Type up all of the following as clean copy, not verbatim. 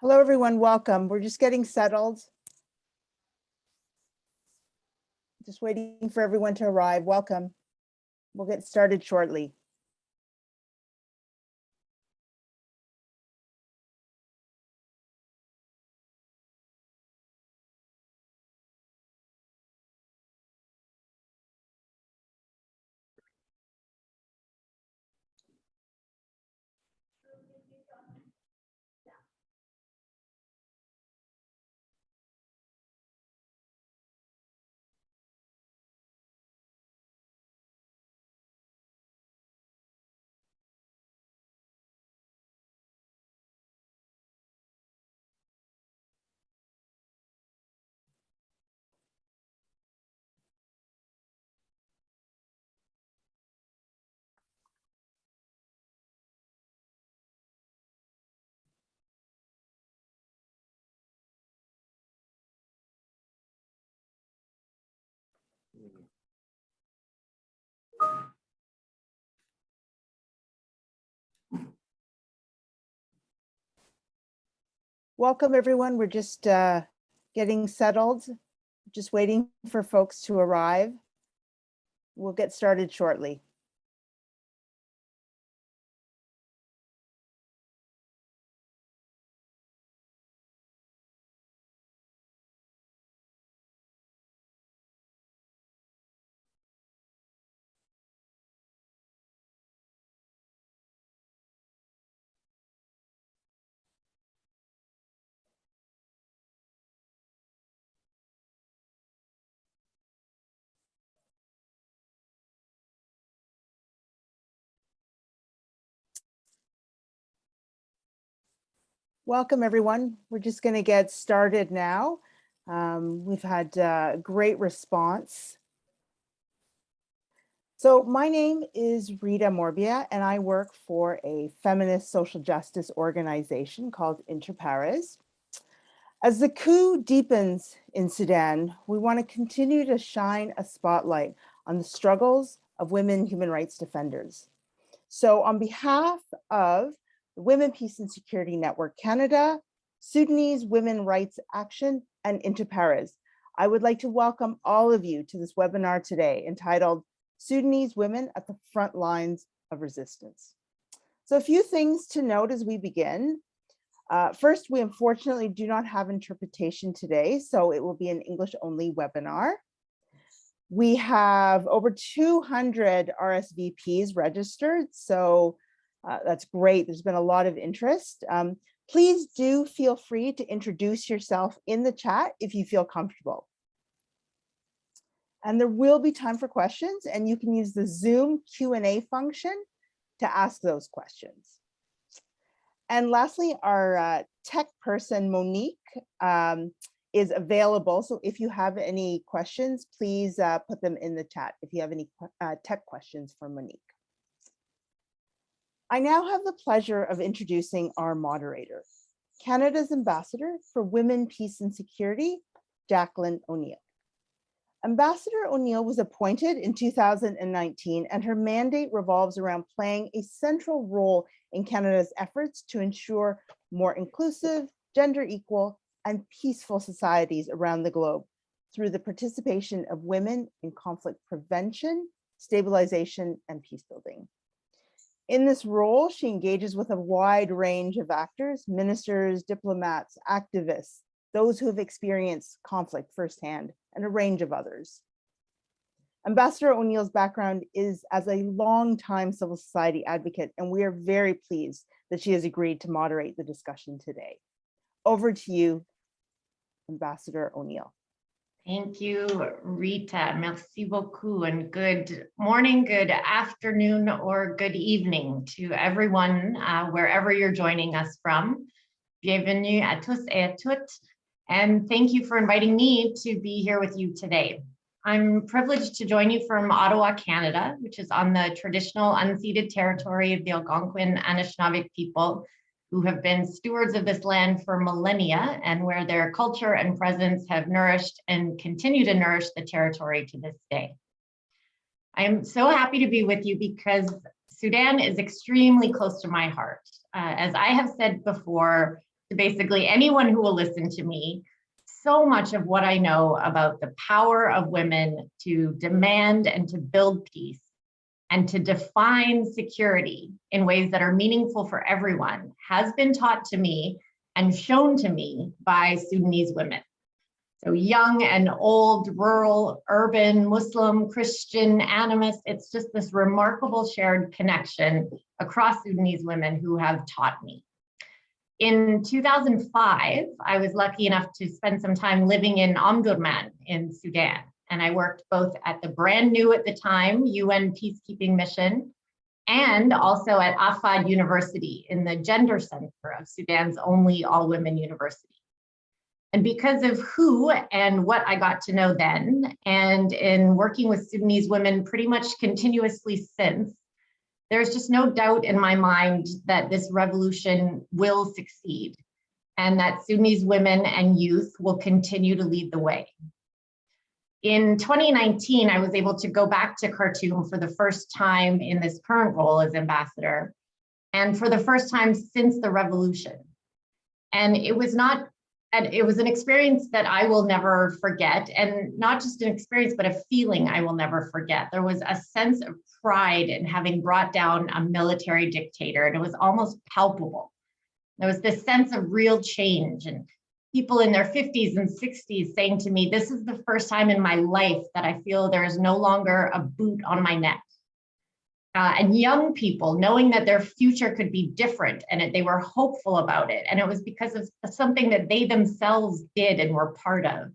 Hello, everyone. Welcome. We're just getting settled. Just waiting for everyone to arrive. Welcome. We'll get started shortly. Welcome, everyone. We're just getting settled, just waiting for folks to arrive. We'll get started shortly. Welcome, everyone. We're just going to get started now. We've had great response. So my name is Rita Morbia, and I work for a feminist social justice organization called Inter Pares. As the coup deepens in Sudan, we want to continue to shine a spotlight on the struggles of women human rights defenders. So on behalf of the Women, Peace and Security Network Canada, Sudanese Women Rights Action, and Inter Pares, I would like to welcome all of you to this webinar today entitled Sudanese Women at the Front Lines of Resistance. So a few things to note as we begin. First, we unfortunately do not have interpretation today, so it will be an English-only webinar. We have over 200 RSVPs registered, so that's great. There's been a lot of interest. Please do feel free to introduce yourself in the chat if you feel comfortable. And there will be time for questions, and you can use the Zoom Q&A function to ask those questions. And lastly, our tech person, Monique, is available. So if you have any questions, please put them in the chat if you have any tech questions for Monique. I now have the pleasure of introducing our moderator, Canada's Ambassador for Women, Peace and Security, Jacqueline O'Neill. Ambassador O'Neill was appointed in 2019, and her mandate revolves around playing a central role in Canada's efforts to ensure more inclusive, gender equal, and peaceful societies around the globe through the participation of women in conflict prevention, stabilization, and peace building. In this role, she engages with a wide range of actors, ministers, diplomats, activists, those who have experienced conflict firsthand, and a range of others. Ambassador O'Neill's background is as a longtime civil society advocate, and we are very pleased that she has agreed to moderate the discussion today. Over to you, Ambassador O'Neill. Thank you, Rita. Merci beaucoup, and good morning, good afternoon, or good evening to everyone, wherever you're joining us from. Bienvenue à tous et à toutes, and thank you for inviting me to be here with you today. I'm privileged to join you from Ottawa, Canada, which is on the traditional unceded territory of the Algonquin Anishinaabe people, who have been stewards of this land for millennia, and where their culture and presence have nourished and continue to nourish the territory to this day. I am so happy to be with you because Sudan is extremely close to my heart. As I have said before, to basically anyone who will listen to me so much of what I know about the power of women to demand and to build peace and to define security in ways that are meaningful for everyone has been taught to me and shown to me by Sudanese women. So young and old, rural, urban, Muslim, Christian, animist, it's just this remarkable shared connection across Sudanese women who have taught me. In 2005, I was lucky enough to spend some time living in Omdurman in Sudan. And I worked both at the brand new at the time UN peacekeeping mission and also at Afad University in the gender center of Sudan's only all-women university. And because of who and what I got to know then, and in working with Sudanese women pretty much continuously since, there's just no doubt in my mind that this revolution will succeed and that Sudanese women and youth will continue to lead the way. In 2019, I was able to go back to Khartoum for the first time in this current role as ambassador, and for the first time since the revolution. And it was an experience that I will never forget, and not just an experience, but a feeling I will never forget. There was a sense of pride in having brought down a military dictator, and it was almost palpable. There was this sense of real change, and people in their 50s and 60s saying to me, this is the first time in my life that I feel there is no longer a boot on my neck. And young people knowing that their future could be different and they were hopeful about it. And it was because of something that they themselves did and were part of.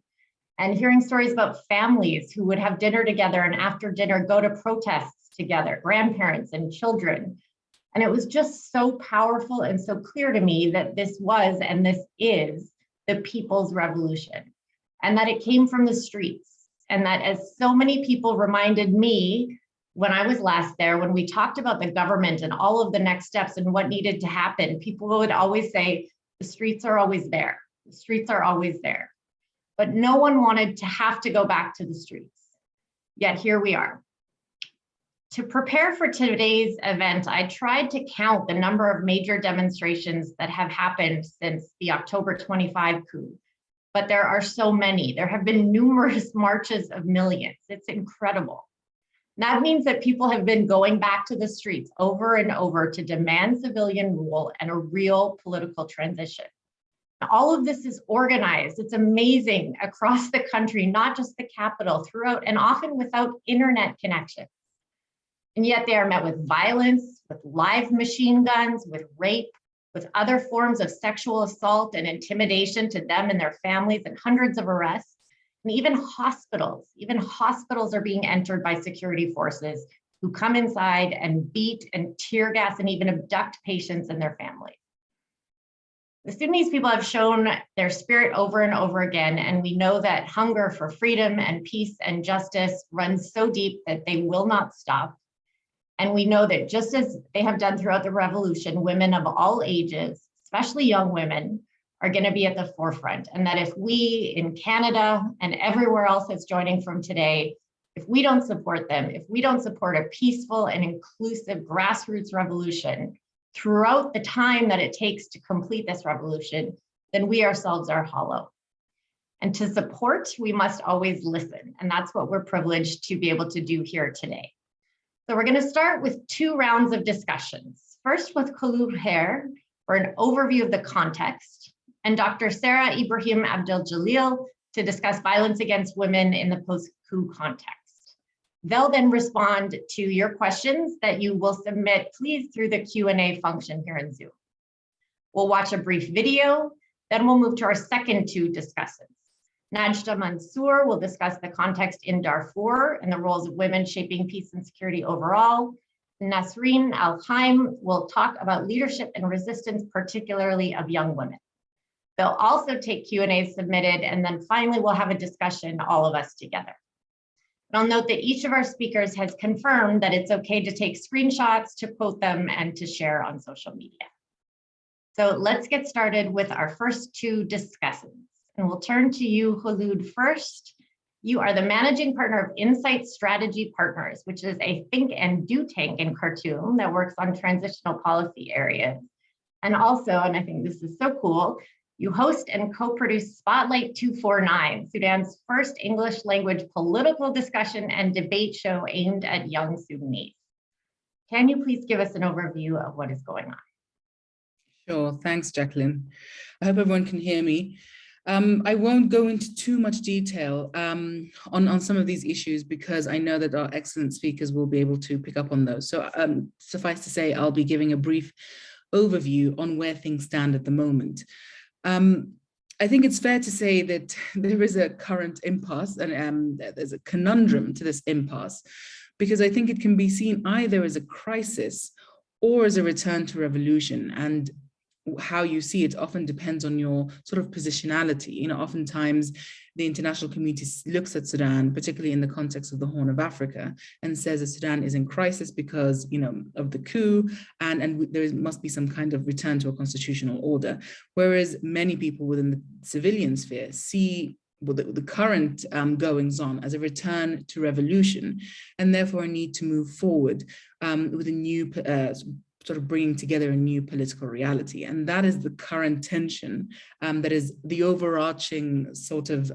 And hearing stories about families who would have dinner together and after dinner go to protests together, grandparents and children. And it was just so powerful and so clear to me that this was and this is the people's revolution, and that it came from the streets. And that, as so many people reminded me when I was last there, when we talked about the government and all of the next steps and what needed to happen, people would always say, the streets are always there. The streets are always there. But no one wanted to have to go back to the streets. Yet here we are. To prepare for today's event, I tried to count the number of major demonstrations that have happened since the October 25 coup, but there are so many. There have been numerous marches of millions. It's incredible. That means that people have been going back to the streets over and over to demand civilian rule and a real political transition. All of this is organized. It's amazing across the country, not just the capital, throughout, and often without internet connection. And yet they are met with violence, with live machine guns, with rape, with other forms of sexual assault and intimidation to them and their families, and hundreds of arrests. And even hospitals are being entered by security forces who come inside and beat and tear gas and even abduct patients and their families. The Sudanese people have shown their spirit over and over again, and we know that hunger for freedom and peace and justice runs so deep that they will not stop. And we know that just as they have done throughout the revolution, women of all ages, especially young women, are going to be at the forefront. And that if we in Canada and everywhere else that's joining from today, if we don't support them, if we don't support a peaceful and inclusive grassroots revolution throughout the time that it takes to complete this revolution, then we ourselves are hollow. And to support, we must always listen. And that's what we're privileged to be able to do here today. So we're going to start with 2 rounds of discussions. First with Khulud Khair for an overview of the context, and Dr. Sarah Ibrahim Abdel Jalil to discuss violence against women in the post-coup context. They'll then respond to your questions that you will submit, please, through the Q&A function here in Zoom. We'll watch a brief video, then we'll move to our second 2 discussants. Najda Mansour will discuss the context in Darfur and the roles of women shaping peace and security overall. Nasreen Al-Haim will talk about leadership and resistance, particularly of young women. They'll also take Q&As submitted, and then finally we'll have a discussion, all of us together. And I'll note that each of our speakers has confirmed that it's okay to take screenshots, to quote them, and to share on social media. So let's get started with our first 2 discussants. And we'll turn to you, Khulud, first. You are the managing partner of Insight Strategy Partners, which is a think and do tank in Khartoum that works on transitional policy areas. And also, and I think this is so cool, you host and co-produce Spotlight 249, Sudan's first English language political discussion and debate show aimed at young Sudanese. Can you please give us an overview of what is going on? Sure, thanks, Jacqueline. I hope everyone can hear me. I won't go into too much detail on some of these issues because I know that our excellent speakers will be able to pick up on those. So suffice to say, I'll be giving a brief overview on where things stand at the moment. I think it's fair to say that there is a current impasse and there's a conundrum to this impasse, because I think it can be seen either as a crisis or as a return to revolution. And how you see it often depends on your sort of positionality. You know, oftentimes the international community looks at Sudan, particularly in the context of the Horn of Africa, and says that Sudan is in crisis because, you know, of the coup, and there must be some kind of return to a constitutional order. Whereas many people within the civilian sphere see the current goings on as a return to revolution, and therefore a need to move forward with a new sort of bringing together a new political reality. And that is the current tension that is the overarching sort of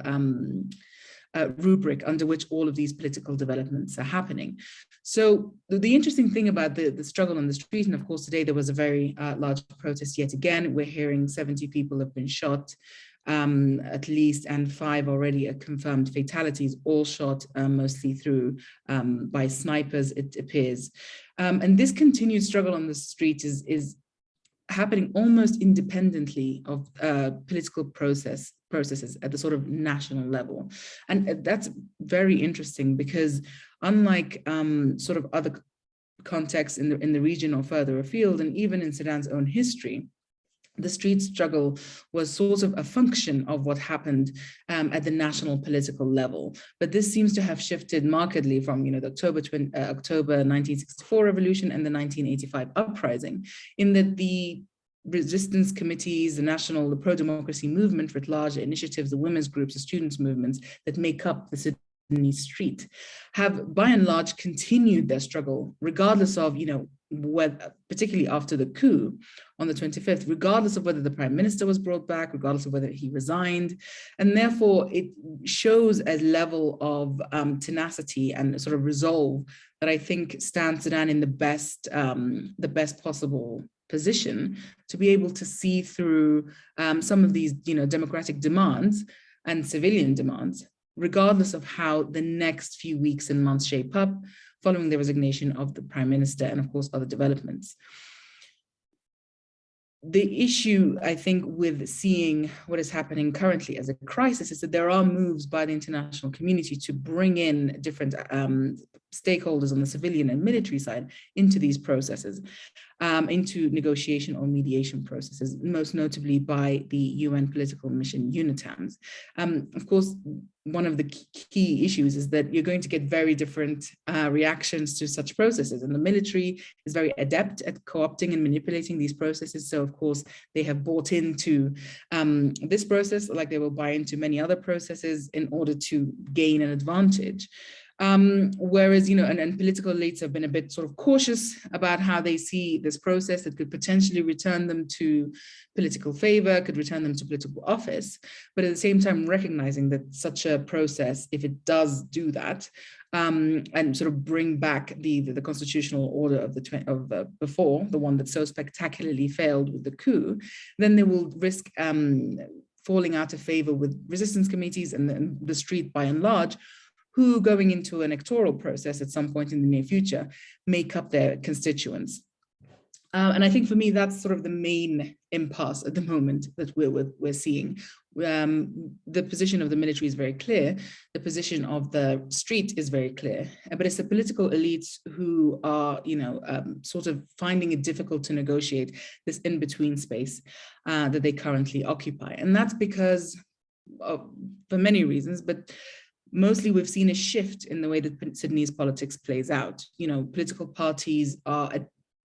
rubric under which all of these political developments are happening. So the interesting thing about the struggle on the street, and of course today there was a very large protest yet again. We're hearing 70 people have been shot, at least, and 5 already are confirmed fatalities, all shot mostly through by snipers, it appears. And this continued struggle on the street is happening almost independently of political processes at the sort of national level. And that's very interesting because unlike sort of other contexts in the region or further afield, and even in Sudan's own history, the street struggle was sort of a function of what happened at the national political level. But this seems to have shifted markedly from, you know, the October 1964 revolution and the 1985 uprising, in that the resistance committees, the pro-democracy movement writ large, initiatives, the women's groups, the students' movements that make up the Sudanese street have by and large continued their struggle, regardless of, you know, whether, particularly after the coup on the 25th, regardless of whether the prime minister was brought back, regardless of whether he resigned. And therefore it shows a level of tenacity and sort of resolve that I think stands Sudan in the best possible position to be able to see through some of these, you know, democratic demands and civilian demands, regardless of how the next few weeks and months shape up following the resignation of the prime minister and of course other developments. The issue, I think, with seeing what is happening currently as a crisis is that there are moves by the international community to bring in different stakeholders on the civilian and military side into these processes, into negotiation or mediation processes, most notably by the UN political mission UNITAMS. Of course, one of the key issues is that you're going to get very different reactions to such processes, and the military is very adept at co-opting and manipulating these processes. So of course, they have bought into this process like they will buy into many other processes in order to gain an advantage. Whereas, you know, and political elites have been a bit sort of cautious about how they see this process that could potentially return them to political favor, could return them to political office, but at the same time recognizing that such a process, if it does do that, and sort of bring back the constitutional order of before, the one that so spectacularly failed with the coup, then they will risk falling out of favor with resistance committees and the street by and large, who, going into an electoral process at some point in the near future, make up their constituents. And I think for me, that's sort of the main impasse at the moment that we're seeing. The position of the military is very clear. The position of the street is very clear, but it's the political elites who are, you know, sort of finding it difficult to negotiate this in-between space that they currently occupy. And that's because for many reasons, but mostly we've seen a shift in the way that Sudanese politics plays out. You know, political parties are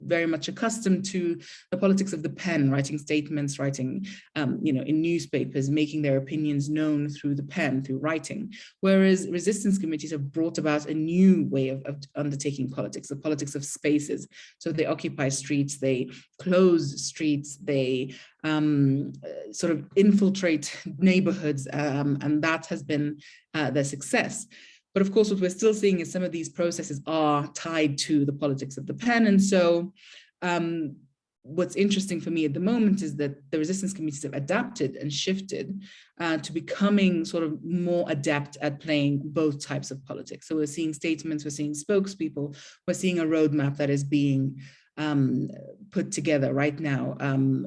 very much accustomed to the politics of the pen, writing statements, writing, in newspapers, making their opinions known through the pen, through writing. Whereas resistance committees have brought about a new way of undertaking politics, the politics of spaces. So they occupy streets, they close streets, they sort of infiltrate neighborhoods, and that has been their success. But of course, what we're still seeing is some of these processes are tied to the politics of the pen. And so what's interesting for me at the moment is that the resistance committees have adapted and shifted to becoming sort of more adept at playing both types of politics. So we're seeing statements, we're seeing spokespeople, we're seeing a roadmap that is being put together right now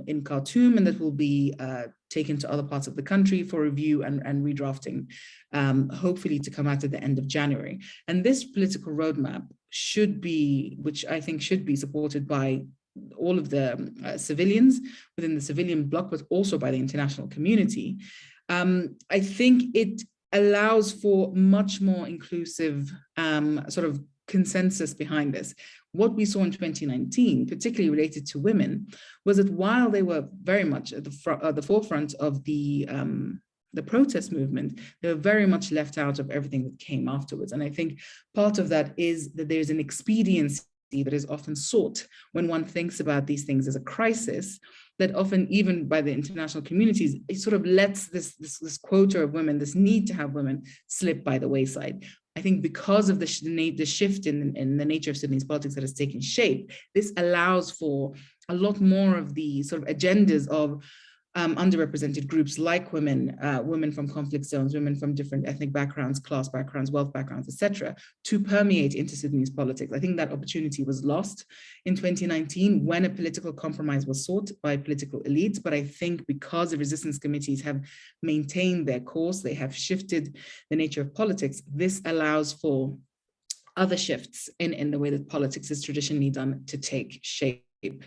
in Khartoum, and that will be taken to other parts of the country for review and redrafting, hopefully to come out at the end of January. And this political roadmap should be, which I think should be supported by all of the civilians within the civilian bloc, but also by the international community. I think it allows for much more inclusive sort of consensus behind this. What we saw in 2019, particularly related to women, was that while they were very much at the forefront of the protest movement, they were very much left out of everything that came afterwards. And I think part of that is that there's an expediency that is often sought when one thinks about these things as a crisis, that often, even by the international communities, it sort of lets this quota of women, this need to have women, slip by the wayside. I think because of the shift in the nature of Sudanese politics that has taken shape, this allows for a lot more of the sort of agendas of underrepresented groups like women, women from conflict zones, women from different ethnic backgrounds, class backgrounds, wealth backgrounds, etc., to permeate into Sudanese politics. I think that opportunity was lost in 2019 when a political compromise was sought by political elites. But I think because the resistance committees have maintained their course, they have shifted the nature of politics, this allows for other shifts in the way that politics is traditionally done to take shape.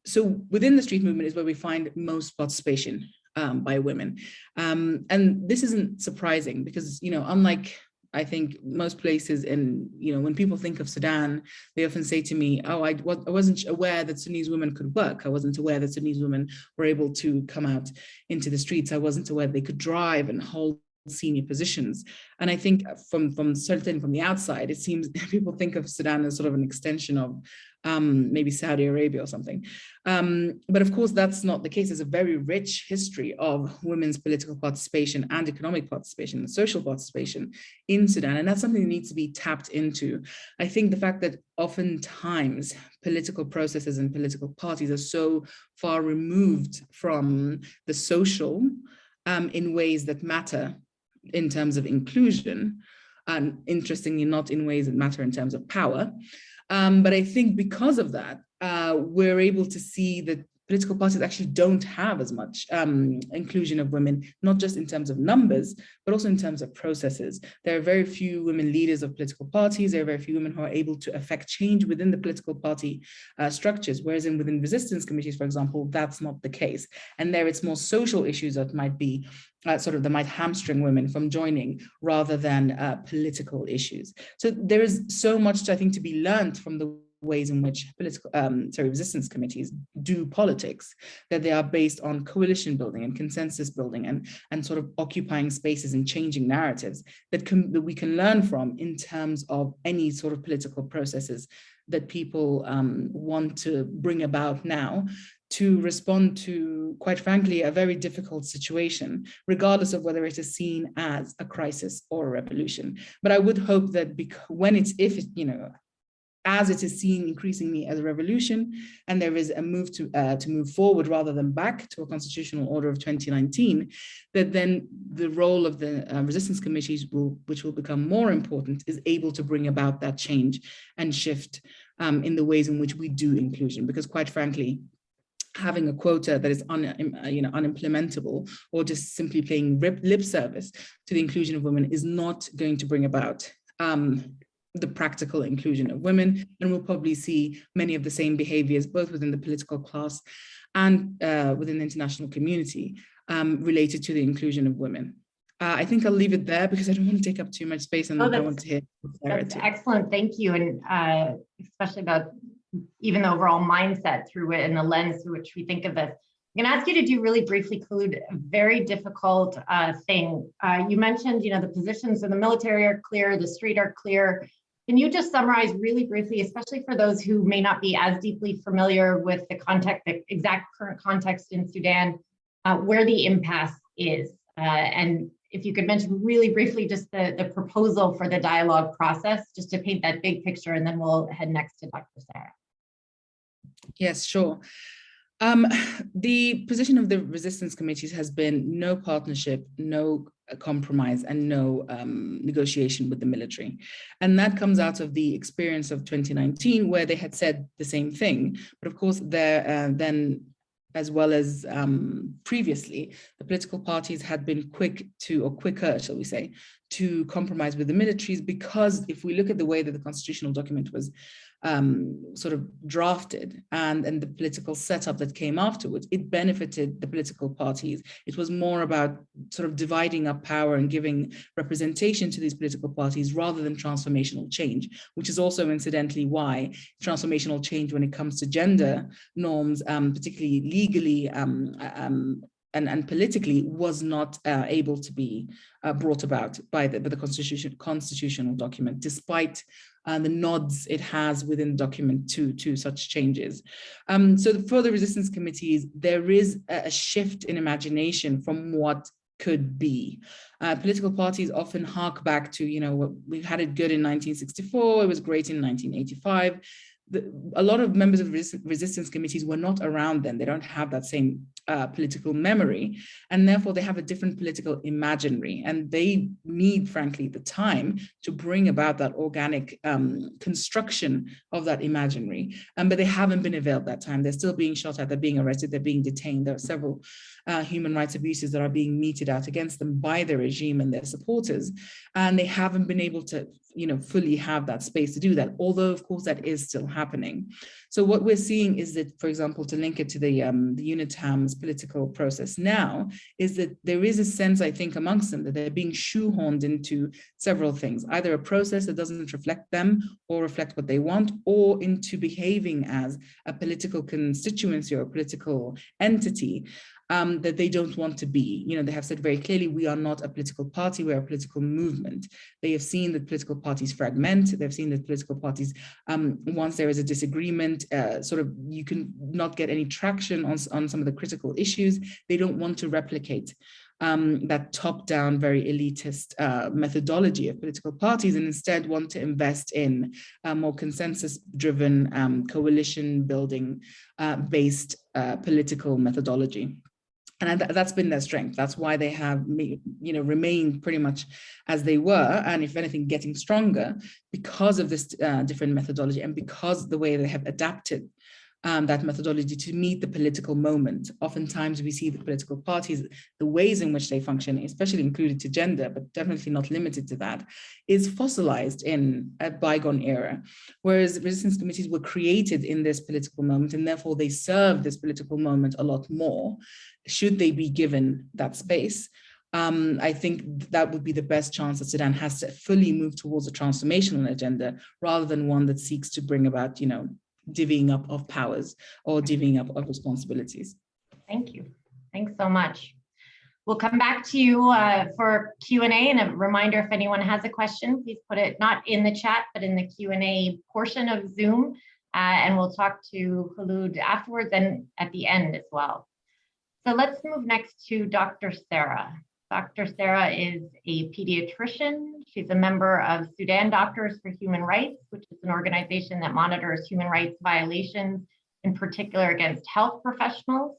So within the street movement is where we find most participation by women. And this isn't surprising because, unlike I think most places when people think of Sudan, they often say to me, oh, I wasn't aware that Sudanese women could work. I wasn't aware that Sudanese women were able to come out into the streets. I wasn't aware they could drive and hold senior positions. And I think from the outside, it seems people think of Sudan as sort of an extension of maybe Saudi Arabia or something. But of course, that's not the case. There's a very rich history of women's political participation and economic participation and social participation in Sudan. And that's something that needs to be tapped into. I think the fact that oftentimes political processes and political parties are so far removed from the social in ways that matter in terms of inclusion, and interestingly, not in ways that matter in terms of power. But I think because of that, we're able to see that political parties actually don't have as much inclusion of women, not just in terms of numbers, but also in terms of processes. There are very few women leaders of political parties. There are very few women who are able to affect change within the political party structures, whereas within resistance committees, for example, that's not the case. And there it's more social issues that might be that might hamstring women from joining rather than political issues. So there is so much, I think, to be learned from the ways in which resistance committees do politics, that they are based on coalition building and consensus building and sort of occupying spaces and changing narratives that we can learn from in terms of any sort of political processes that people want to bring about now to respond to, quite frankly, a very difficult situation, regardless of whether it is seen as a crisis or a revolution. But I would hope that as it is seen increasingly as a revolution, and there is a move to move forward rather than back to a constitutional order of 2019, that then the role of the resistance committees, which will become more important, is able to bring about that change and shift in the ways in which we do inclusion. Because quite frankly, having a quota that is unimplementable or just simply paying lip service to the inclusion of women is not going to bring about the practical inclusion of women, and we'll probably see many of the same behaviors both within the political class and within the international community related to the inclusion of women. I think I'll leave it there because I don't want to take up too much space, and I want to hear clarity. That's excellent, thank you, and especially about even the overall mindset through it and the lens through which we think of this. I'm going to ask you to do really briefly, Khulud, a very difficult thing. You mentioned, the positions in the military are clear, the street are clear. Can you just summarize really briefly, especially for those who may not be as deeply familiar with the context, the exact current context in Sudan, where the impasse is? And if you could mention really briefly just the proposal for the dialogue process, just to paint that big picture, and then we'll head next to Dr. Sarah. Yes, sure. The position of the resistance committees has been no partnership, no compromise, and no negotiation with the military. And that comes out of the experience of 2019, where they had said the same thing. But of course, then, as well as previously, the political parties had been quicker, shall we say, to compromise with the militaries, because if we look at the way that the constitutional document was sort of drafted and the political setup that came afterwards, it benefited the political parties. It was more about sort of dividing up power and giving representation to these political parties rather than transformational change, which is also incidentally why transformational change when it comes to gender norms, particularly legally and politically, was not able to be brought about by the constitutional document, despite the nods it has within the document to such changes. So for the resistance committees, there is a shift in imagination from what could be. Political parties often hark back to, we had it good in 1964, it was great in 1985. A lot of members of resistance committees were not around then. They don't have that same political memory, and therefore they have a different political imaginary, and they need, frankly, the time to bring about that organic construction of that imaginary. But they haven't been availed that time. They're still being shot at, they're being arrested, they're being detained. There are several human rights abuses that are being meted out against them by the regime and their supporters, and they haven't been able to fully have that space to do that, although of course that is still happening. So what we're seeing is that, for example, to link it to the UNITAM's political process now, is that there is a sense, I think, amongst them that they're being shoehorned into several things, either a process that doesn't reflect them or reflect what they want, or into behaving as a political constituency or a political entity that they don't want to be. They have said very clearly, we are not a political party, we're a political movement. They have seen that political parties fragment. They've seen that political parties, once there is a disagreement, you can not get any traction on some of the critical issues. They don't want to replicate that top-down, very elitist methodology of political parties, and instead want to invest in a more consensus-driven, coalition-building based political methodology. And that's been their strength. That's why they have, remained pretty much as they were, and if anything, getting stronger because of this different methodology, and because the way they have adapted that methodology to meet the political moment. Oftentimes we see the political parties, the ways in which they function, especially included to gender, but definitely not limited to that, is fossilized in a bygone era. Whereas resistance committees were created in this political moment, and therefore they serve this political moment a lot more, should they be given that space. I think that would be the best chance that Sudan has to fully move towards a transformational agenda, rather than one that seeks to bring about, divvying up of powers or divvying up of responsibilities. Thank you. Thanks so much. We'll come back to you for Q&A, and a reminder, if anyone has a question, please put it not in the chat, but in the Q&A portion of Zoom, and we'll talk to Khulud afterwards and at the end as well. So let's move next to Dr. Sarah. Dr. Sarah is a pediatrician. She's a member of Sudan Doctors for Human Rights, which is an organization that monitors human rights violations, in particular against health professionals.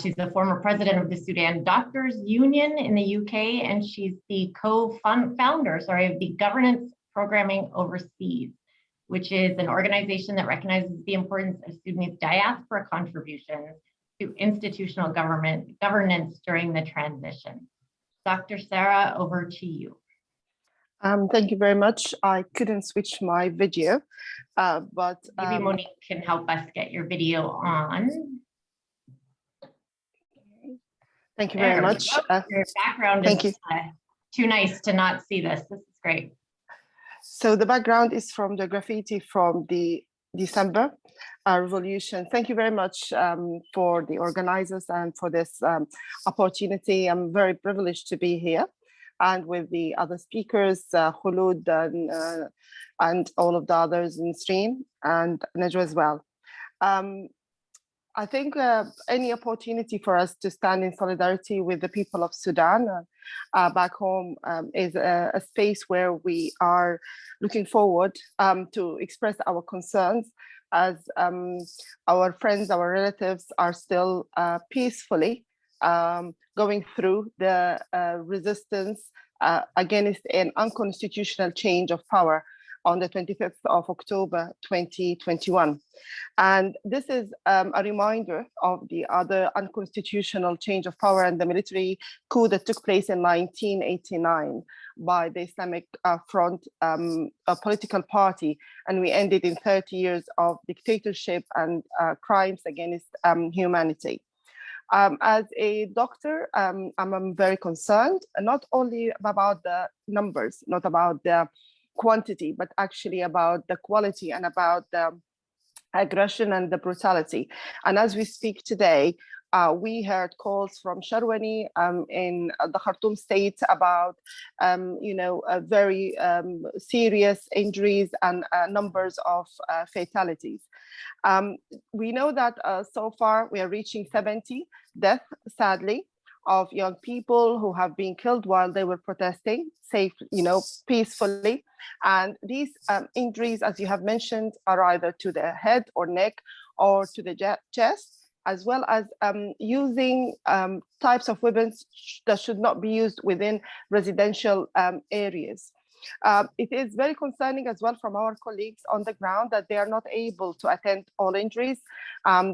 She's the former president of the Sudan Doctors Union in the UK, and she's the co-founder, of the Governance Programming Overseas, which is an organization that recognizes the importance of Sudanese diaspora contributions to institutional governance during the transition. Dr. Sarah, over to you. Thank you very much. I couldn't switch my video, but maybe Monique can help us get your video on. Thank you very much. Your background is too nice to not see this. This is great. So the background is from the graffiti from the December revolution. Thank you very much for the organizers and for this opportunity. I'm very privileged to be here and with the other speakers, Khulud and all of the others in stream, and Najwa as well. I think any opportunity for us to stand in solidarity with the people of Sudan back home is a space where we are looking forward to express our concerns as our friends, our relatives are still peacefully going through the resistance against an unconstitutional change of power on the 25th of October 2021. And this is a reminder of the other unconstitutional change of power and the military coup that took place in 1989 by the Islamic Front, a political party. And we ended in 30 years of dictatorship and crimes against humanity. As a doctor, I'm very concerned, not only about the numbers, not about the quantity, but actually about the quality and about the aggression and the brutality. And as we speak today, we heard calls from Sharwani in the Khartoum state about, very serious injuries and numbers of fatalities. We know that so far we are reaching 70 deaths, sadly, of young people who have been killed while they were protesting peacefully. And these injuries, as you have mentioned, are either to the head or neck or to the chest, as well as using types of weapons that should not be used within residential areas. It is very concerning as well from our colleagues on the ground that they are not able to attend all injuries.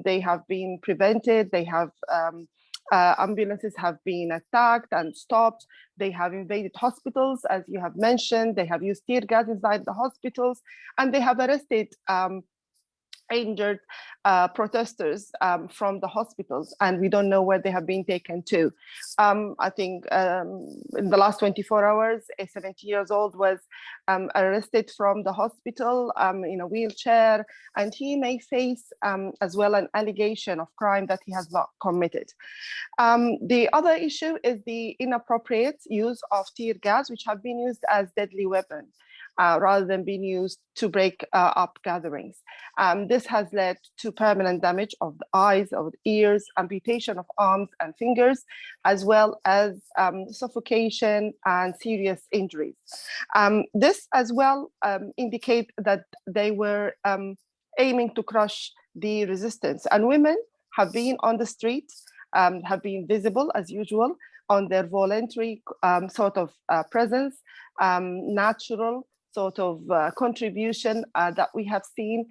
They have been prevented, they have ambulances have been attacked and stopped. They have invaded hospitals, as you have mentioned. They have used tear gas inside the hospitals, and they have arrested injured protesters from the hospitals, and we don't know where they have been taken to. I think in the last 24 hours, a 70-year-old was arrested from the hospital in a wheelchair, and he may face as well an allegation of crime that he has not committed. The other issue is the inappropriate use of tear gas, which have been used as deadly weapons. Rather than being used to break up gatherings. This has led to permanent damage of the eyes, of the ears, amputation of arms and fingers, as well as suffocation and serious injuries. This as well indicate that they were aiming to crush the resistance, and women have been on the streets, have been visible as usual on their voluntary sort of presence, natural sort of contribution that we have seen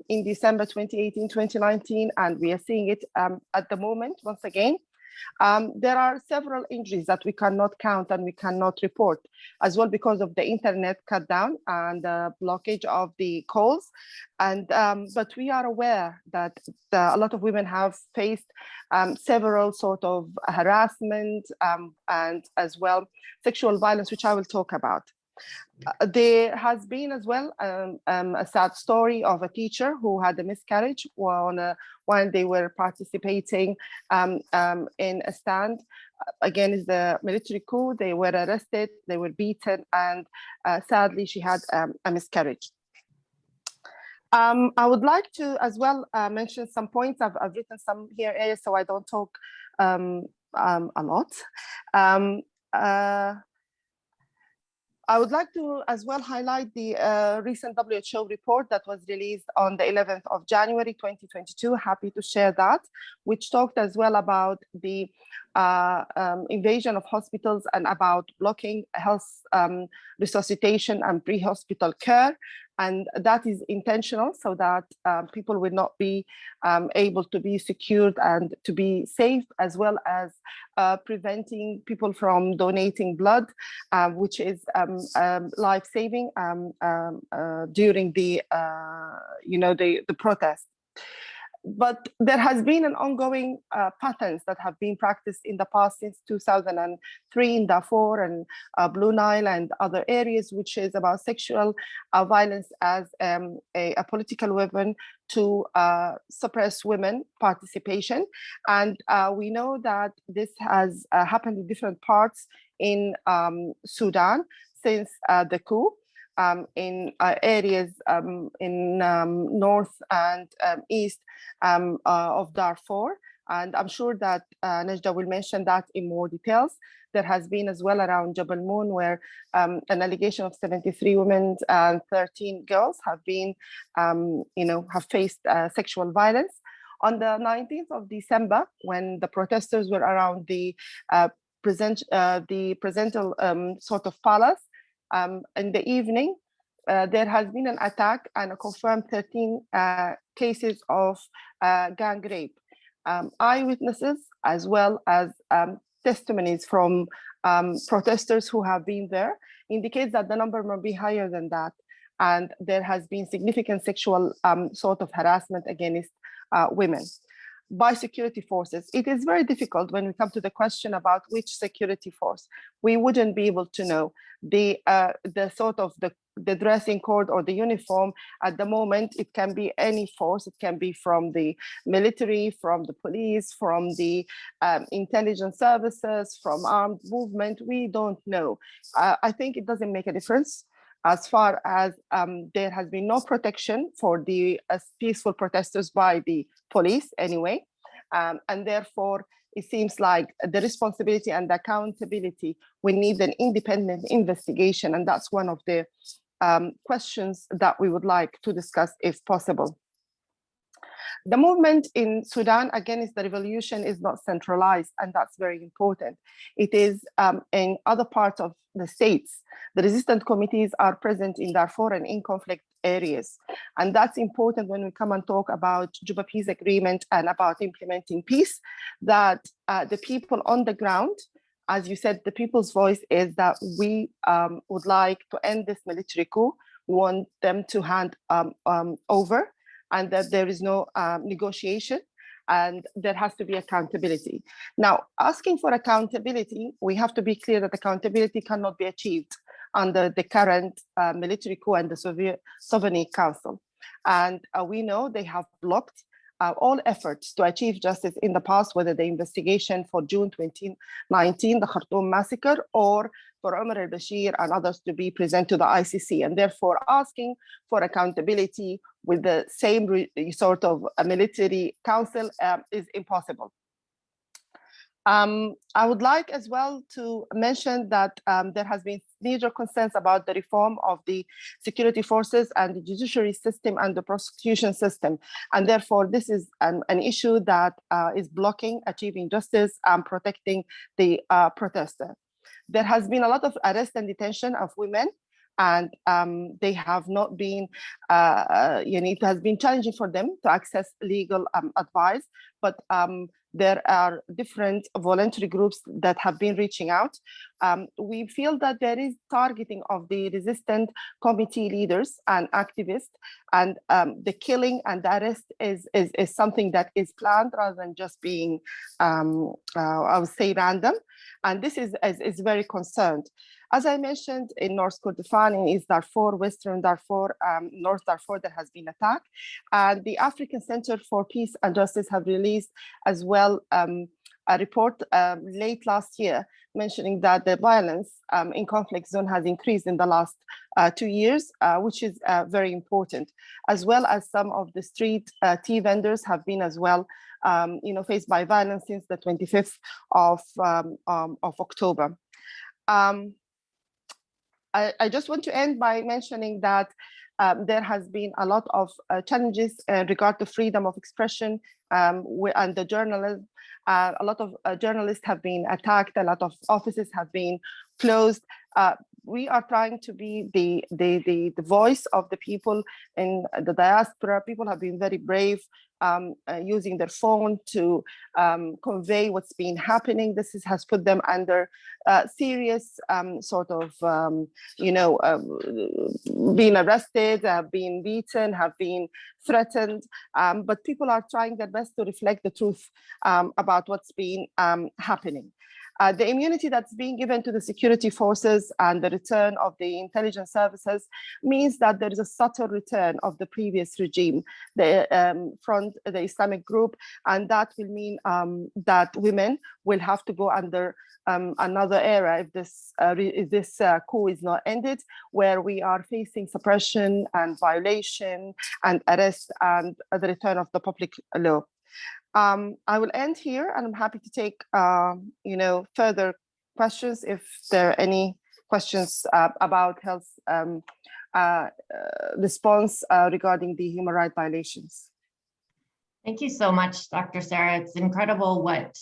in December 2018, 2019, and we are seeing it at the moment once again. There are several injuries that we cannot count and we cannot report as well because of the internet cut down and the blockage of the calls. And but we are aware that a lot of women have faced several sort of harassment and as well sexual violence, which I will talk about. There has been as well a sad story of a teacher who had a miscarriage when they were participating in a stand against the military coup. They were arrested, they were beaten, and sadly she had a miscarriage. I would like to as well mention some points. I've written some here areas so I don't talk a lot. I would like to as well highlight the recent WHO report that was released on the 11th of January 2022. Happy to share that, which talked as well about the invasion of hospitals and about blocking health resuscitation and pre-hospital care. And that is intentional so that people will not be able to be secured and to be safe, as well as preventing people from donating blood, which is life-saving during the protest. But there has been an ongoing patterns that have been practiced in the past since 2003 in Darfur and Blue Nile and other areas, which is about sexual violence as a political weapon to suppress women participation. And we know that this has happened in different parts in Sudan since the coup. In areas in north and east of Darfur. And I'm sure that Najda will mention that in more details. There has been as well around Jabal Moon, where an allegation of 73 women and 13 girls have been, have faced sexual violence. On the 19th of December, when the protesters were around the presidential sort of palace, in the evening, there has been an attack and a confirmed 13 cases of gang rape. Eyewitnesses, as well as testimonies from protesters who have been there, indicates that the number may be higher than that. And there has been significant sexual sort of harassment against women by security forces. It is very difficult when we come to the question about which security force. We wouldn't be able to know the sort of the dressing code or the uniform at the moment. It can be any force. It can be from the military, from the police, from the intelligence services, from armed movement. We don't know. I think it doesn't make a difference as far as there has been no protection for the peaceful protesters by the police anyway. And therefore, it seems like the responsibility and accountability, we need an independent investigation. And that's one of the questions that we would like to discuss if possible. The movement in Sudan against the revolution is not centralized, and that's very important. It is in other parts of the states. The resistance committees are present in Darfur and in conflict areas. And that's important when we come and talk about Juba Peace Agreement and about implementing peace, that the people on the ground, as you said, the people's voice is that we would like to end this military coup. We want them to hand over, and that there is no negotiation, and there has to be accountability. Now, asking for accountability, we have to be clear that accountability cannot be achieved under the current military coup and the Sovereignty Council. And we know they have blocked all efforts to achieve justice in the past, whether the investigation for June 2019, the Khartoum massacre, or for Omar al-Bashir and others to be present to the ICC. And therefore, asking for accountability with the same sort of a military council is impossible. I would like as well to mention that there has been major concerns about the reform of the security forces and the judiciary system and the prosecution system. And therefore, this is an issue that is blocking achieving justice and protecting the protester. There has been a lot of arrest and detention of women, and they have not been, it has been challenging for them to access legal advice, but there are different voluntary groups that have been reaching out. We feel that there is targeting of the resistant committee leaders and activists, and the killing and the arrest is something that is planned rather than just being, I would say, random. And this is very concerned. As I mentioned, in North Kordofan, in East Darfur, Western Darfur, North Darfur, there has been attack. And the African Center for Peace and Justice have released as well a report late last year mentioning that the violence in conflict zone has increased in the last 2 years, which is very important, as well as some of the street tea vendors have been as well faced by violence since the 25th of October. I just want to end by mentioning that there has been a lot of challenges regard to freedom of expression and the journalism. A lot of journalists have been attacked. A lot of offices have been closed. we are trying to be the voice of the people in the diaspora. People have been very brave, using their phone to convey what's been happening. This has put them under serious sort of, being arrested, have been beaten, have been threatened. But people are trying their best to reflect the truth about what's been happening. The immunity that's being given to the security forces and the return of the intelligence services means that there is a subtle return of the previous regime, the Islamic group, and that will mean that women will have to go under another era if this coup is not ended, where we are facing suppression and violation and arrest and the return of the public law. I will end here, and I'm happy to take further questions if there are any questions about health response regarding the human rights violations. Thank you so much, Dr. Sarah. It's incredible what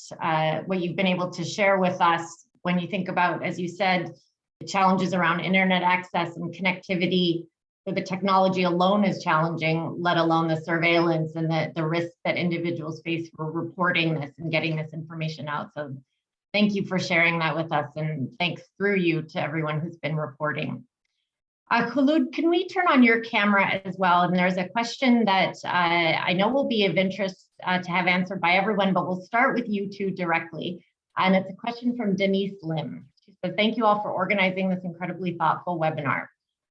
you've been able to share with us when you think about, as you said, the challenges around internet access and connectivity. So the technology alone is challenging, let alone the surveillance and the risks that individuals face for reporting this and getting this information out. So thank you for sharing that with us, and thanks through you to everyone who's been reporting. Khulud, can we turn on your camera as well? And there's a question that I know will be of interest to have answered by everyone, but we'll start with you two directly. And it's a question from Denise Lim. She says, thank you all for organizing this incredibly thoughtful webinar.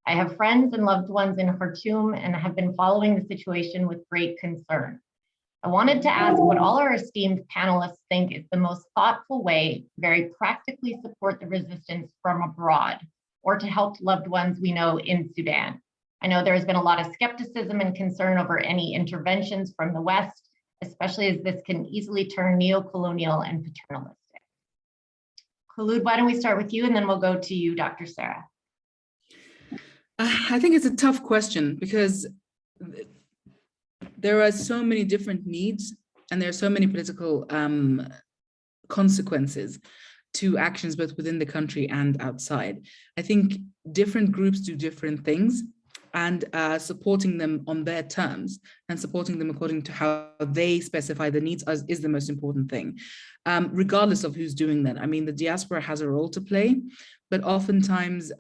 I have friends and loved ones in Khartoum and have been following the situation with great concern. I wanted to ask what all our esteemed panelists think is the most thoughtful way to very practically support the resistance from abroad, or to help loved ones we know in Sudan. I know there has been a lot of skepticism and concern over any interventions from the West, especially as this can easily turn neo-colonial and paternalistic. Khulud, why don't we start with you, and then we'll go to you, Dr. Sarah. I think it's a tough question because there are so many different needs and there are so many political consequences to actions both within the country and outside. I think different groups do different things, and supporting them on their terms and supporting them according to how they specify the needs is the most important thing, regardless of who's doing that. I mean, the diaspora has a role to play, but oftentimes,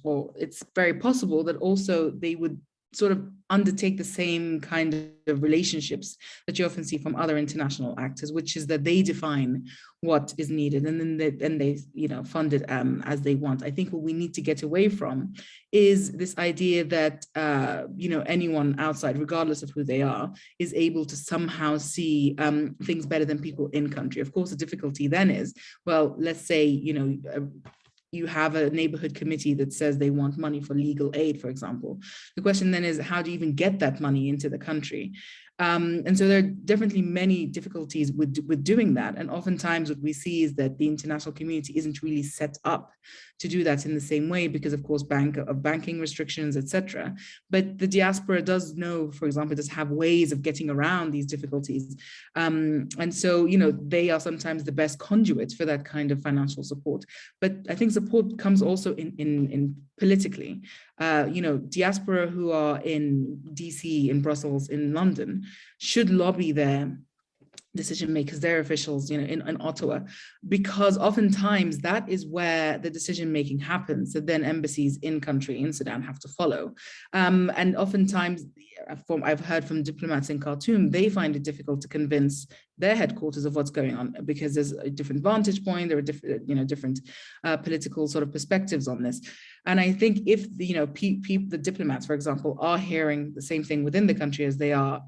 or it's very possible that also they would sort of undertake the same kind of relationships that you often see from other international actors, which is that they define what is needed and then they fund it as they want. I think what we need to get away from is this idea that anyone outside, regardless of who they are, is able to somehow see things better than people in country. Of course, the difficulty then is, well, let's say you have a neighborhood committee that says they want money for legal aid, for example. The question then is, how do you even get that money into the country? And so there are definitely many difficulties with doing that. And oftentimes what we see is that the international community isn't really set up to do that in the same way because, of course, banking restrictions, etc. But the diaspora does know, for example, does have ways of getting around these difficulties. And so, they are sometimes the best conduits for that kind of financial support. But I think support comes also in politically. Diaspora who are in DC, in Brussels, in London, should lobby their decision makers, their officials, in Ottawa, because oftentimes that is where the decision making happens. So then embassies in country in Sudan have to follow. And oftentimes, I've heard from diplomats in Khartoum, they find it difficult to convince their headquarters of what's going on because there's a different vantage point, there are different political sort of perspectives on this. And I think if the diplomats, for example, are hearing the same thing within the country as they are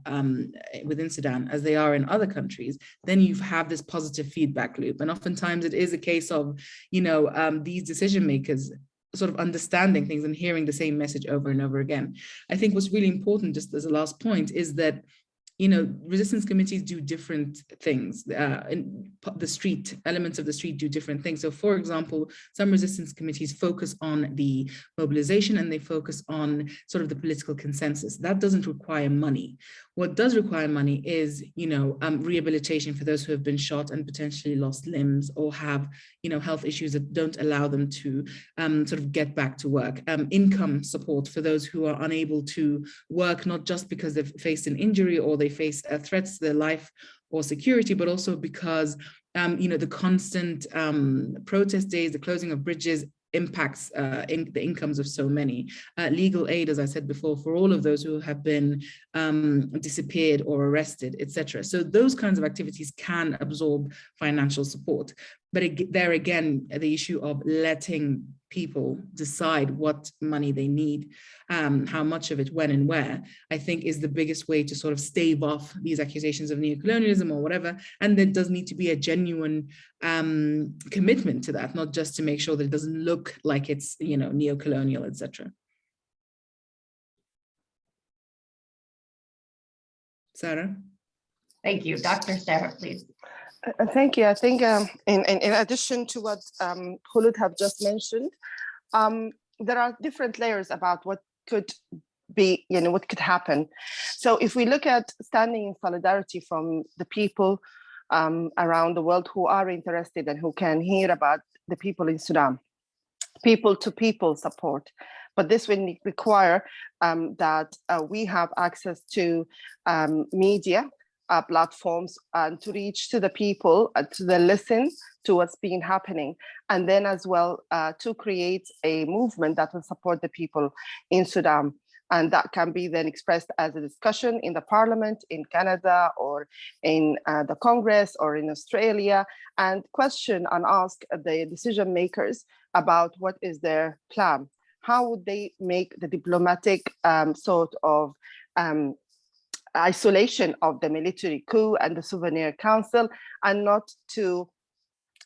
within Sudan, as they are in other countries, then you have this positive feedback loop. And oftentimes it is a case of, these decision makers sort of understanding things and hearing the same message over and over again. I think what's really important, just as a last point, is that resistance committees do different things. Elements of the street do different things. So for example, some resistance committees focus on the mobilization and they focus on sort of the political consensus. That doesn't require money. What does require money is, rehabilitation for those who have been shot and potentially lost limbs or have, health issues that don't allow them to sort of get back to work. Income support for those who are unable to work, not just because they've faced an injury or they face threats to their life or security, but also because, the constant protest days, the closing of bridges, impacts the incomes of so many. Legal aid, as I said before, for all of those who have been disappeared or arrested, etc. So those kinds of activities can absorb financial support. But there again, the issue of letting people decide what money they need, how much of it, when and where, I think is the biggest way to sort of stave off these accusations of neocolonialism or whatever. And there does need to be a genuine commitment to that, not just to make sure that it doesn't look like it's, neocolonial, etc. Sarah? Thank you. Dr. Sarah, please. Thank you. I think in addition to what Khulud have just mentioned, there are different layers about what could be, what could happen. So if we look at standing in solidarity from the people around the world who are interested and who can hear about the people in Sudan, people to people support. But this will require that we have access to media platforms and to reach to the people, to the listen to what's been happening, and then as well to create a movement that will support the people in Sudan. And that can be then expressed as a discussion in the parliament in Canada or in the Congress or in Australia, and question and ask the decision makers about what is their plan. How would they make the diplomatic sort of isolation of the military coup and the Souvenir Council, and not to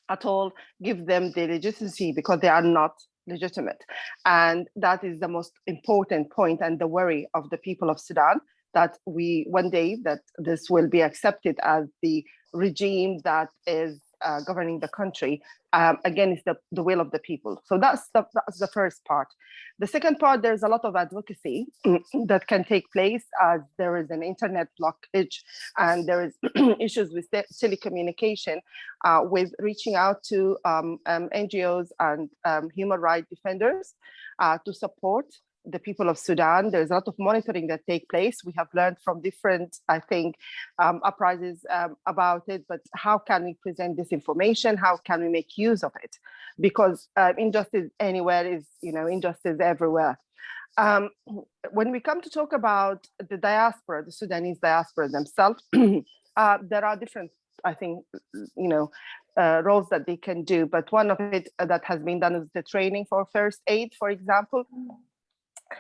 at all give them the legitimacy, because they are not legitimate. And that is the most important point and the worry of the people of Sudan, that one day that this will be accepted as the regime that is governing the country against the will of the people. So that's the first part. The second part, there's a lot of advocacy that can take place as there is an internet blockage and there is issues with telecommunication, with reaching out to NGOs and human rights defenders to support the people of Sudan. There's a lot of monitoring that take place. We have learned from different, I think, uprisings about it, but how can we present this information? How can we make use of it? Because injustice anywhere is, injustice everywhere. When we come to talk about the diaspora, the Sudanese diaspora themselves, there are different, I think, roles that they can do, but one of it that has been done is the training for first aid, for example,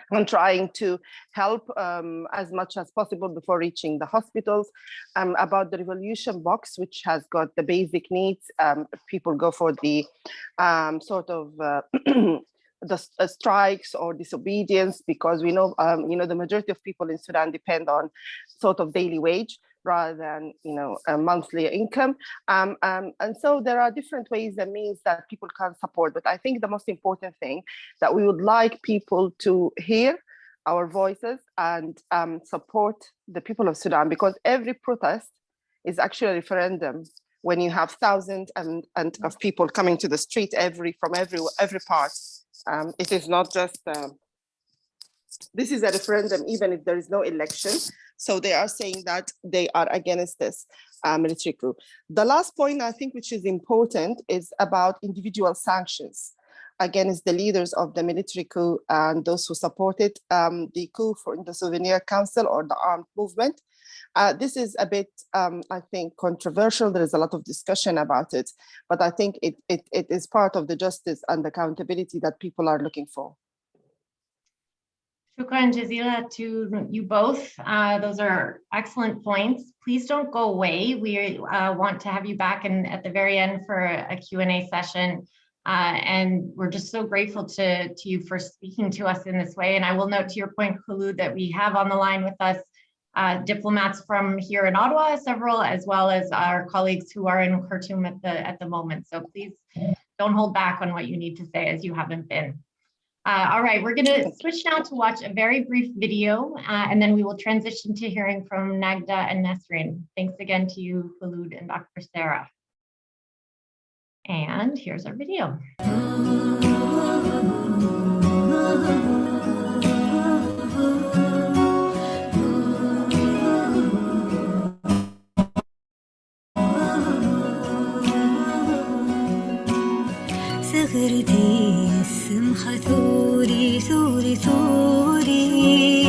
and trying to help as much as possible before reaching the hospitals. About the revolution box, which has got the basic needs. People go for the sort of the strikes or disobedience, because we know, the majority of people in Sudan depend on sort of daily wage rather than, a monthly income. And so there are different ways and means that people can support. But I think the most important thing that we would like people to hear our voices and support the people of Sudan, because every protest is actually a referendum. When you have thousands and of people coming to the street from every part, it is not just, this is a referendum, even if there is no election. So they are saying that they are against this military coup. The last point, I think, which is important, is about individual sanctions against the leaders of the military coup and those who supported the coup in the Souvenir Council or the armed movement. This is a bit, I think, controversial. There is a lot of discussion about it, but I think it is part of the justice and accountability that people are looking for. Shukran Jazila to you both. Those are excellent points. Please don't go away. We want to have you back at the very end for a Q&A session. And we're just so grateful to you for speaking to us in this way. And I will note, to your point, Khulud, that we have on the line with us diplomats from here in Ottawa, several, as well as our colleagues who are in Khartoum at the moment. So please don't hold back on what you need to say, as you haven't been. All right, we're going to switch now to watch a very brief video, and then we will transition to hearing from Nagda and Nesrin. Thanks again to you, Khulud and Dr. Sarah. And here's our video. صغرتي السمحة ثوري ثوري ثوري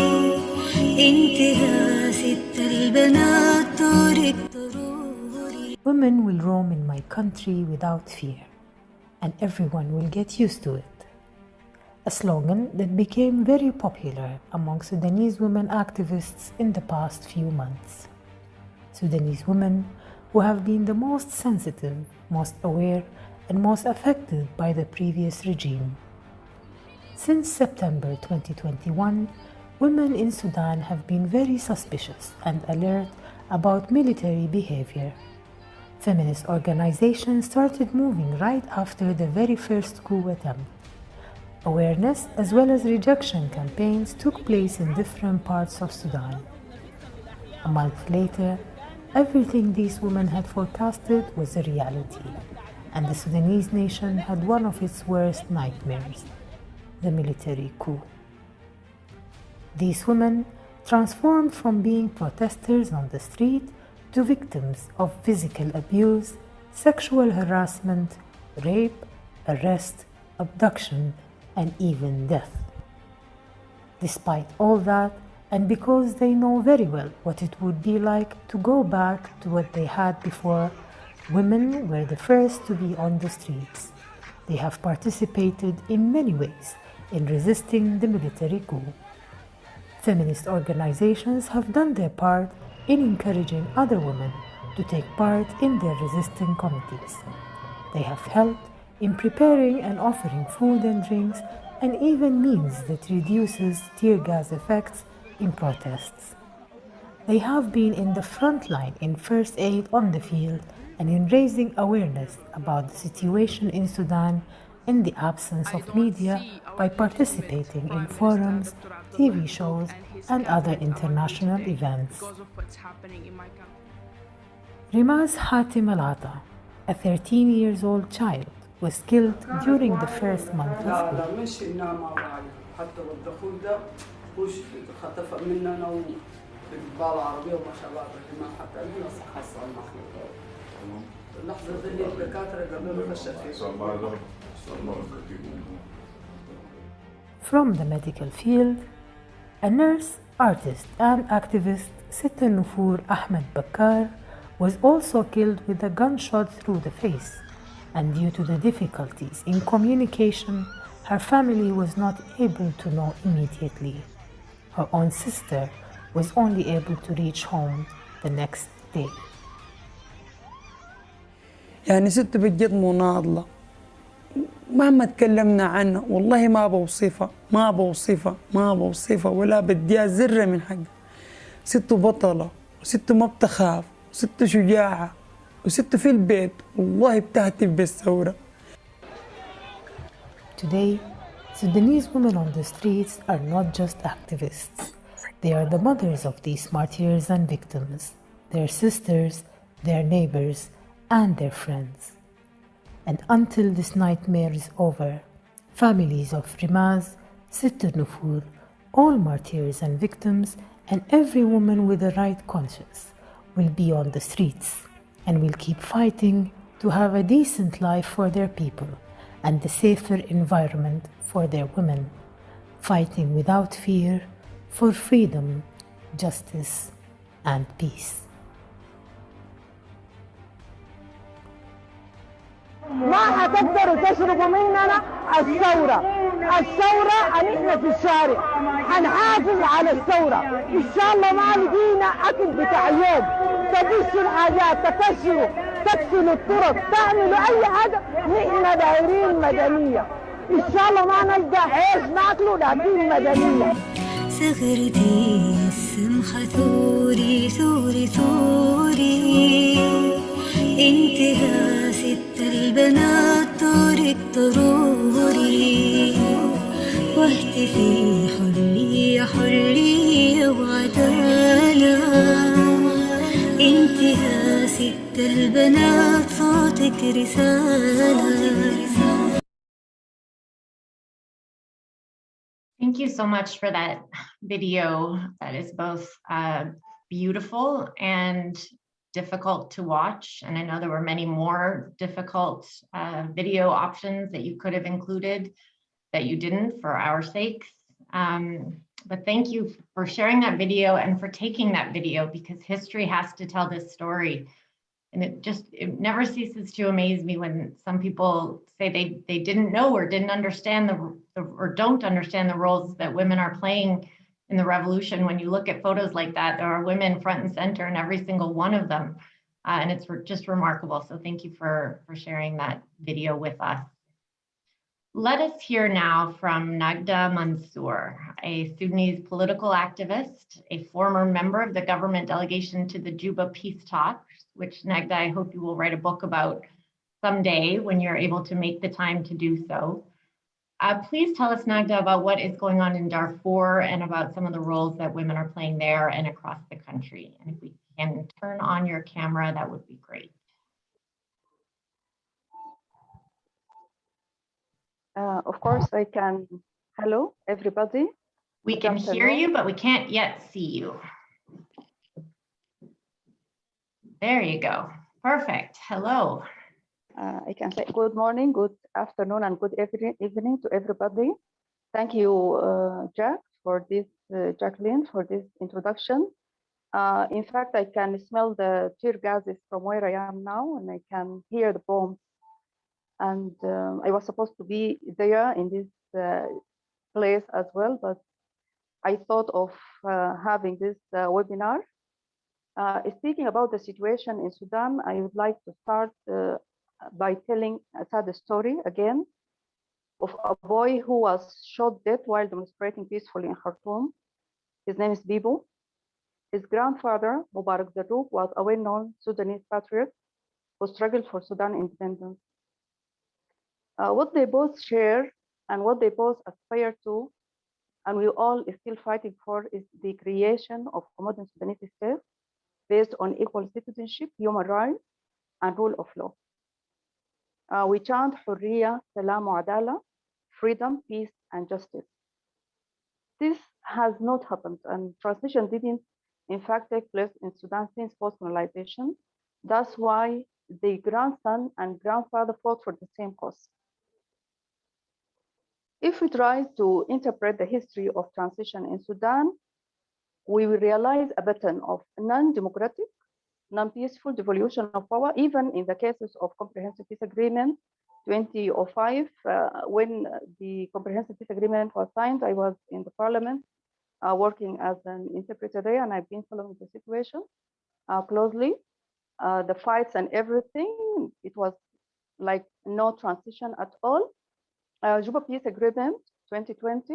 انتهى ست البنات طارق ضروري. Women will roam in my country without fear, and everyone will get used to it. A slogan that became very popular among Sudanese women activists in the past few months. Sudanese women who have been the most sensitive, most aware, and most affected by the previous regime. Since September 2021, women in Sudan have been very suspicious and alert about military behavior. Feminist organizations started moving right after the very first coup attempt. Awareness as well as rejection campaigns took place in different parts of Sudan. A month later, everything these women had forecasted was a reality, and the Sudanese nation had one of its worst nightmares, the military coup. These women transformed from being protesters on the street to victims of physical abuse, sexual harassment, rape, arrest, abduction, and even death. Despite all that, and because they know very well what it would be like to go back to what they had before, women were the first to be on the streets. They have participated in many ways in resisting the military coup. Feminist organizations have done their part in encouraging other women to take part in their resistance committees. They have helped in preparing and offering food and drinks, and even means that reduces tear gas effects in protests. They have been in the front line in first aid on the field and in raising awareness about the situation in Sudan in the absence of media by participating in forums, TV shows, and other international events. Rimaz Hatim Al-Ata, a 13-year-old child, was killed during the first month of school. From the medical field, a nurse, artist, and activist, Sitta Nufur Ahmed Bakar, was also killed with a gunshot through the face, and due to the difficulties in communication, her family was not able to know immediately. Her own sister was only able to reach home the next day. يعني ست بجد مناضلة مهما تكلمنا عنها والله ما بوصفها ولا بديها ذرة من حقها. ست بطلة وست ما بتخاف وست شجاعة وست في البيت والله بتهتف بالثورة. Today, Sudanese women on the streets are not just activists. They are the mothers of these martyrs and victims, their sisters, their neighbors, and their friends. And until this nightmare is over, families of Rimaz, Sitta Nufur, all martyrs and victims, and every woman with a right conscience will be on the streets and will keep fighting to have a decent life for their people and a safer environment for their women, fighting without fear for freedom, justice, and peace. ما حتقدروا تشربوا مننا الثورة أن إحنا في الشارع حنحافظ على الثورة إن شاء الله. ما لقينا أكل بتاع يوم تدشوا الحاجات تكسروا تكسروا الطرق تعملوا أي حاجة. نحن دايرين مدنية إن شاء الله ما نلقى عيش ناكله لكن مدنية. صغرتي السمحة ثوري ثوري ثوري انتهى ست البنات طارق ضروري واهتفي حرية حرية وعدالة انت يا ست البنات صوتك رسالة. Thank you so much for that video. That is both beautiful and difficult to watch. And I know there were many more difficult video options that you could have included that you didn't for our sakes. But thank you for sharing that video and for taking that video, because history has to tell this story. And it never ceases to amaze me when some people say they didn't know or didn't understand or don't understand the roles that women are playing in the revolution. When you look at photos like that, there are women front and center in every single one of them. And it's just remarkable. So thank you for sharing that video with us. Let us hear now from Nagda Mansour, a Sudanese political activist, a former member of the government delegation to the Juba Peace Talks, which Nagda, I hope you will write a book about someday when you're able to make the time to do so. Please tell us, Nagda, about what is going on in Darfur and about some of the roles that women are playing there and across the country. And if we can turn on your camera, that would be great. Of course, I can. Hello, everybody. We can hear you, but we can't yet see you. There you go. Perfect. Hello. I can say good morning, good afternoon, and good evening to everybody. Thank you, Jack, for this, Jacqueline, for this introduction. In fact, I can smell the tear gases from where I am now, and I can hear the bombs. And I was supposed to be there in this place as well, but I thought of having this webinar. Speaking about the situation in Sudan, I would like to start by telling a sad story again of a boy who was shot dead while demonstrating peacefully in Khartoum. His name is Bibo. His grandfather, Mubarak Zarouk, was a well-known Sudanese patriot who struggled for Sudan independence. What they both share and what they both aspire to, and we all are still fighting for, is the creation of a modern Sudanese state based on equal citizenship, human rights, and rule of law. We chant Hurriya, Salam, Adala, freedom, peace, and justice. This has not happened, and transition didn't, in fact, take place in Sudan since post-colonization. That's why the grandson and grandfather fought for the same cause. If we try to interpret the history of transition in Sudan, we will realize a pattern of non-democratic, non-peaceful devolution of power, even in the cases of comprehensive peace agreement 2005. When the comprehensive peace agreement was signed, I was in the parliament working as an interpreter there, and I've been following the situation closely. The fights and everything, it was like no transition at all. Juba Peace Agreement 2020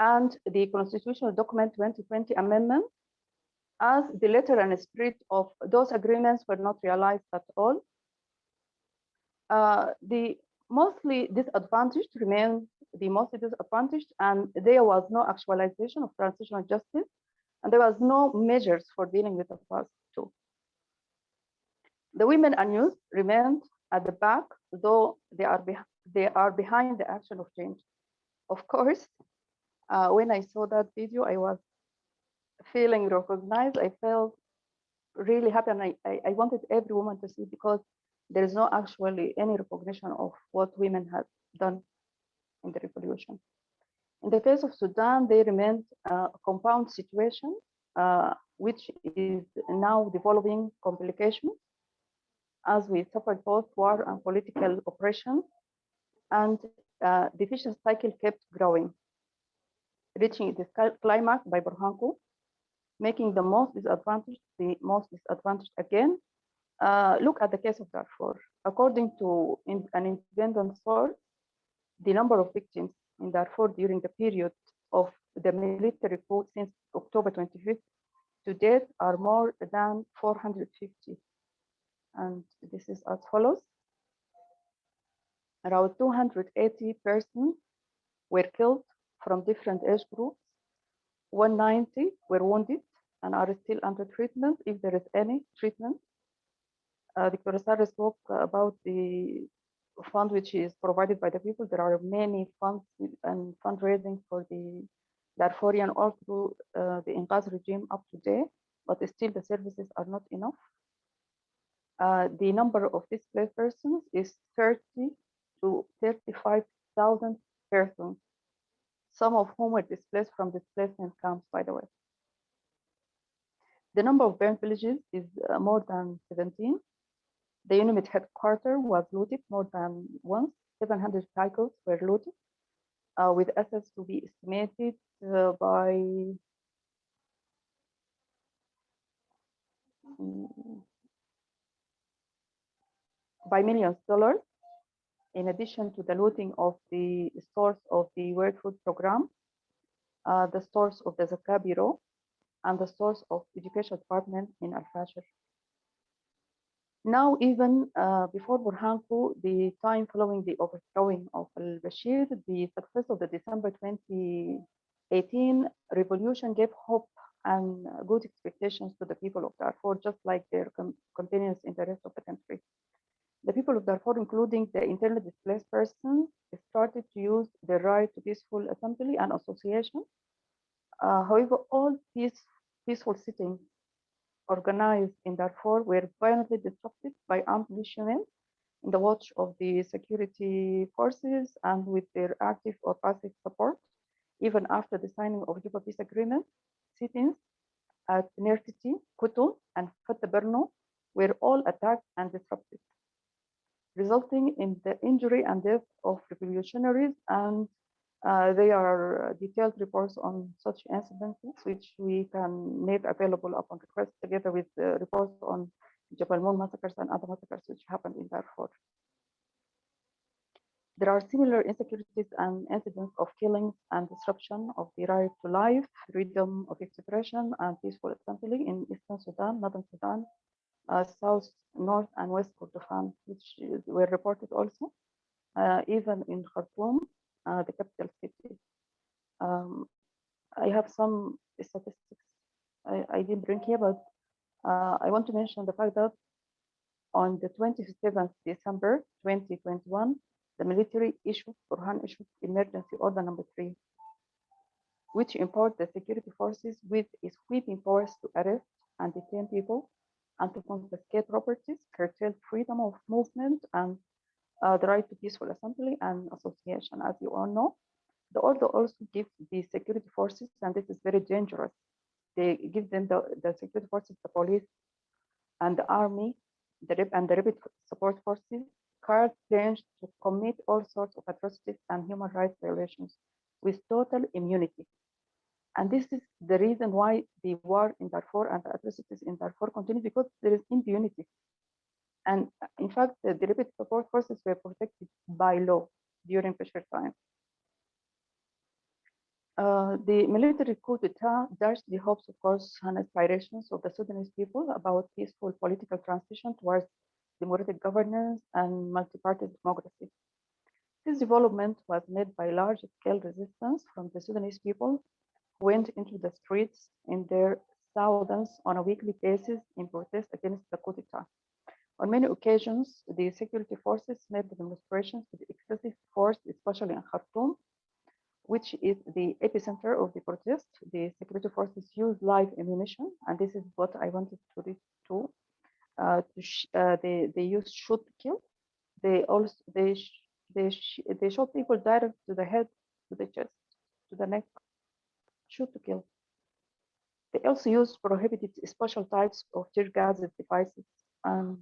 and the Constitutional Document 2020 Amendment, as the letter and spirit of those agreements were not realized at all. The mostly disadvantaged remain the most disadvantaged, and there was no actualization of transitional justice, and there was no measures for dealing with the past too. The women and youth remained at the back, though they are behind the action of change. Of course, when I saw that video, I was feeling recognized. I felt really happy, and I wanted every woman to see, because there is no actually any recognition of what women have done in the revolution. In the case of Sudan, they remained a compound situation, which is now developing complications as we suffered both war and political oppression, and the vicious cycle kept growing, reaching its climax by Burhanku, making the most disadvantaged again. Look at the case of Darfur. According to an independent source, the number of victims in Darfur during the period of the military coup since October 25th to date are more than 450. And this is as follows. Around 280 persons were killed from different age groups. 190 were wounded and are still under treatment, if there is any treatment. Dr. Sarah spoke about the fund which is provided by the people. There are many funds and fundraising for the Darfurian all through the Inqaz regime up to date, but still the services are not enough. The number of displaced persons is 30 to 35,000 persons, some of whom were displaced from displacement camps, by the way. The number of burned villages is more than 17. The UNIMIT headquarters was looted more than once. 700 vehicles were looted, with assets to be estimated by millions of dollars, in addition to the looting of the stores of the World Food Program, the stores of the Zakah Bureau, and the stores of Education Department in Al-Fashir. Now, even before Burhanku, the time following the overthrowing of al-Bashir, the success of the December 2018 revolution gave hope and good expectations to the people of Darfur, just like their companions in the rest of the country. The people of Darfur, including the internally displaced persons, started to use their right to peaceful assembly and association. However, all peaceful sittings organized in Darfur were violently disrupted by armed militiamen in the watch of the security forces and with their active or passive support. Even after the signing of Juba Peace Agreement, sittings at Nertiti, Kutum, and Fataberno were all attacked and disrupted, resulting in the injury and death of revolutionaries. And there are detailed reports on such incidents, which we can make available upon request, together with the reports on Jabal Moon massacres and other massacres which happened in Darfur. There are similar insecurities and incidents of killings and disruption of the right to life, freedom of expression, and peaceful assembly in Eastern Sudan, Northern Sudan, South, North, and West Kordofan, which were reported also, even in Khartoum, the capital city. I have some statistics I didn't bring here, but I want to mention the fact that on the 27th December 2021, the military Burhan issued emergency order number 3, which empowered the security forces with a sweeping powers to arrest and detain people and to confiscate properties, curtail freedom of movement, and the right to peaceful assembly and association. As you all know, the order also gives the security forces, and this is very dangerous, they give them the security forces, the police and the army, the rapid support forces, carte blanche to commit all sorts of atrocities and human rights violations with total immunity. And this is the reason why the war in Darfur and the atrocities in Darfur continue, because there is impunity. And in fact, the rapid support forces were protected by law during Bashir time. The military coup d'etat dashed the hopes, of course, and aspirations of the Sudanese people about peaceful political transition towards democratic governance and multi-party democracy. This development was met by large-scale resistance from the Sudanese people, who went into the streets in their thousands on a weekly basis in protest against the coup d'etat. On many occasions, the security forces met the demonstrations with excessive force, especially in Khartoum, which is the epicenter of the protest. The security forces use live ammunition, and this is what I wanted to read to. They use shoot to kill. They also they shot people direct to the head, to the chest, to the neck. Shoot to kill. They also use prohibited special types of tear gas devices, and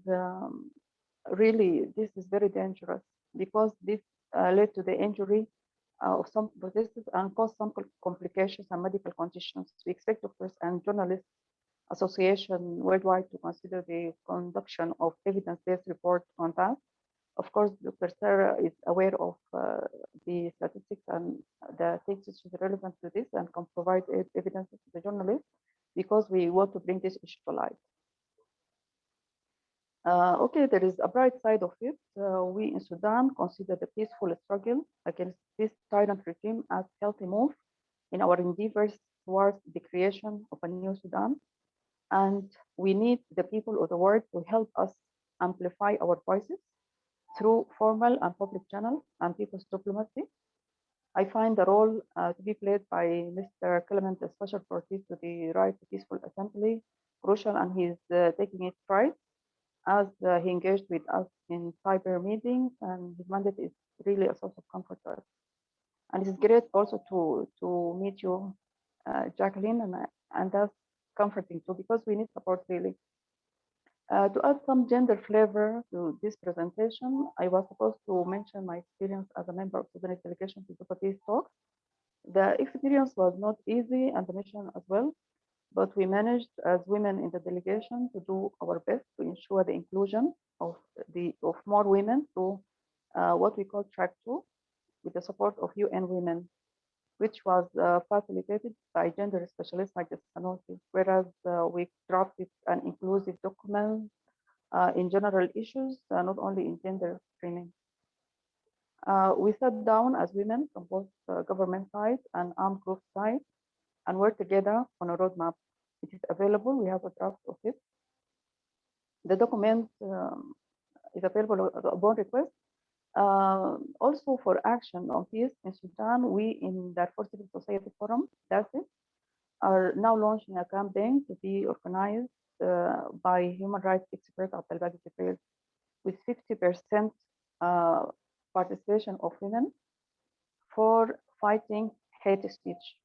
really this is very dangerous, because this led to the injury of some protesters and caused some complications and medical conditions. We expect doctors and journalists association worldwide to consider the conduction of evidence-based report on that. Of course, Dr. Sarah is aware of the statistics and the things which is relevant to this and can provide evidence to the journalists, because we want to bring this issue to light. Okay, there is a bright side of it. We in Sudan consider the peaceful struggle against this tyrant regime as healthy move in our endeavors towards the creation of a new Sudan. And we need the people of the world to help us amplify our voices through formal and public channels and people's diplomacy. I find the role to be played by Mr. Clement, the Special Rapporteur to the Right to Peaceful Assembly, crucial, and he's taking it right as he engaged with us in cyber meetings, and his mandate is really a source of comfort to us. And it's great also to meet you, Jacqueline, and that's comforting too, because we need support really. To add some gender flavor to this presentation, I was supposed to mention my experience as a member of the Sudanese delegation to the peace talks. The experience was not easy and the mission as well, but we managed as women in the delegation to do our best to ensure the inclusion of more women through what we call track 2 with the support of UN Women, which was facilitated by gender specialists like Sanofi, whereas we drafted an inclusive document in general issues, not only in gender screening. We sat down as women from both government side and armed group side and worked together on a roadmap. It is available, we have a draft of it. The document is available upon request. Also for action on peace in Sudan, we in the Darfur Civil Society Forum, DASIF, are now launching a campaign to be organized by human rights expert Abdelbaki Jibril with 50% participation of women for fighting hate speech.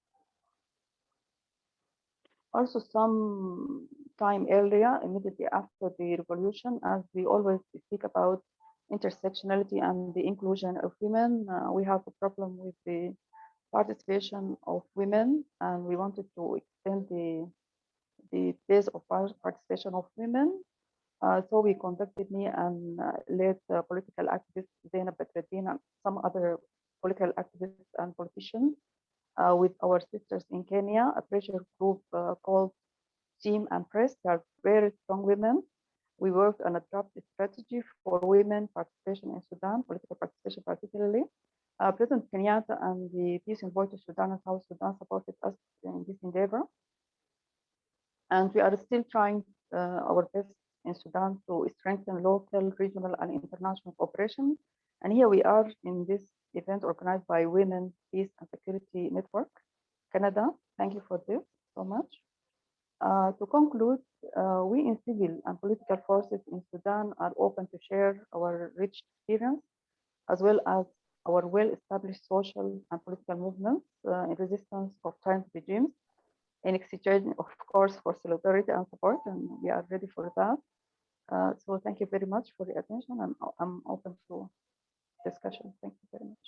Also, some time earlier, immediately after the revolution, as we always speak about intersectionality and the inclusion of women, we have a problem with the participation of women, and we wanted to extend the base of participation of women. So we conducted me and led political activists Zainab Badreddin and some other political activists and politicians with our sisters in Kenya, a pressure group called Team and Press. They are very strong women. We worked on a draft strategy for women participation in Sudan, political participation particularly. President Kenyatta and the Peace Envoy to Sudan and South Sudan supported us in this endeavor. And we are still trying our best in Sudan to strengthen local, regional, and international cooperation. And here we are in this event organized by Women, Peace and Security Network, Canada. Thank you for this so much. To conclude, we in civil and political forces in Sudan are open to share our rich experience, as well as our well-established social and political movements in resistance of tyrant regimes, in exchange, of course, for solidarity and support, and we are ready for that. So thank you very much for the attention, and I'm open to discussion. Thank you very much.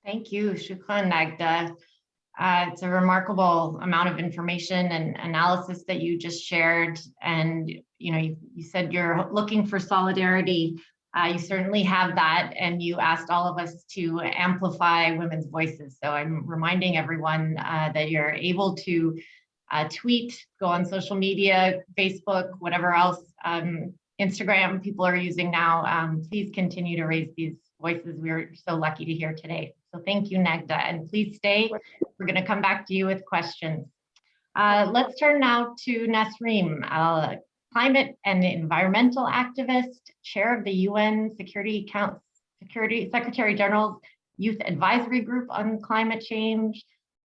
Thank you, Shukran, Nagda. It's a remarkable amount of information and analysis that you just shared. And you said you're looking for solidarity. You certainly have that, and you asked all of us to amplify women's voices. So I'm reminding everyone that you're able to tweet, go on social media, Facebook, whatever else, Instagram people are using now. Please continue to raise these voices. We're so lucky to hear today. So thank you, Nagda, and please stay. We're going to come back to you with questions. Let's turn now to Nasreem, climate and environmental activist, chair of the UN Security Secretary General's Youth Advisory Group on Climate Change,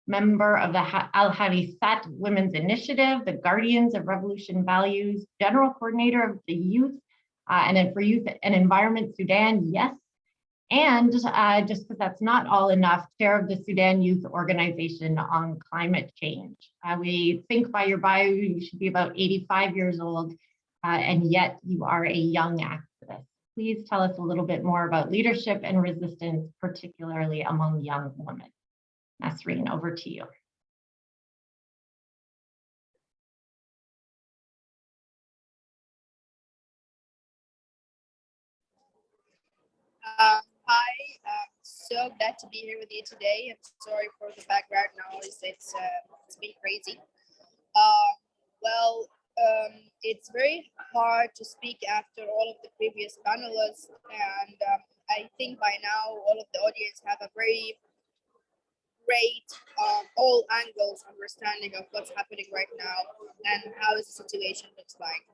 member of the Al Harisat Women's Initiative, the Guardians of Revolution Values, general coordinator of the Youth, and then for Youth and Environment Sudan, yes. And just because that's not all enough, chair of the Sudan Youth Organization on Climate Change. We think by your bio, you should be about 85 years old, and yet you are a young activist. Please tell us a little bit more about leadership and resistance, particularly among young women. Nasreen, over to you. Hi, so glad to be here with you today. I'm sorry for the background noise. It's been crazy. it's very hard to speak after all of the previous panelists, and I think by now all of the audience have a very great all angles understanding of what's happening right now and how the situation looks like.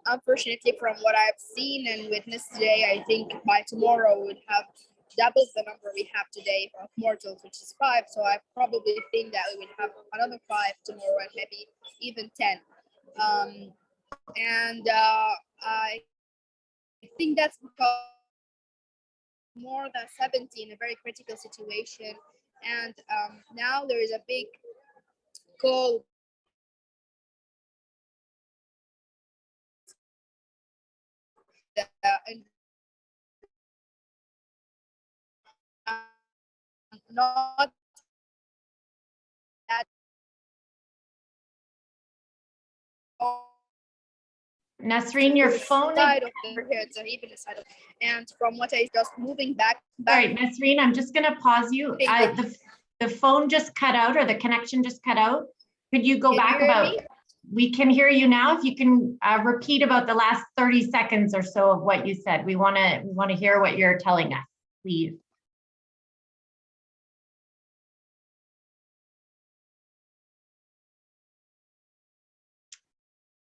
Unfortunately, from what I've seen and witnessed today, I think by tomorrow we'll have double the number we have today of mortals, which is 5. So I probably think that we will have another 5 tomorrow and maybe even 10. I think that's because more than 70 in a very critical situation. And now there is a big call and not that Nasreen, your phone. Side of the head, so even the side of, and from what I just moving back. Sorry, Nasreen, I'm just going to pause you. The phone just cut out, or the connection just cut out. Could you go back about? We can hear you now. If you can repeat about the last 30 seconds or so of what you said. We want to hear what you're telling us, please.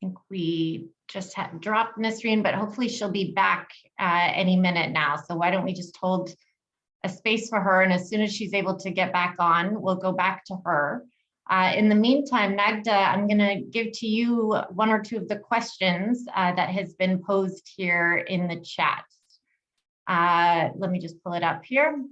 I think we just dropped Nasreen, but hopefully she'll be back any minute now. So why don't we just hold a space for her, and as soon as she's able to get back on, we'll go back to her. In the meantime, Nagda, I'm going to give to you one or two of the questions that has been posed here in the chat. Let me just pull it up here.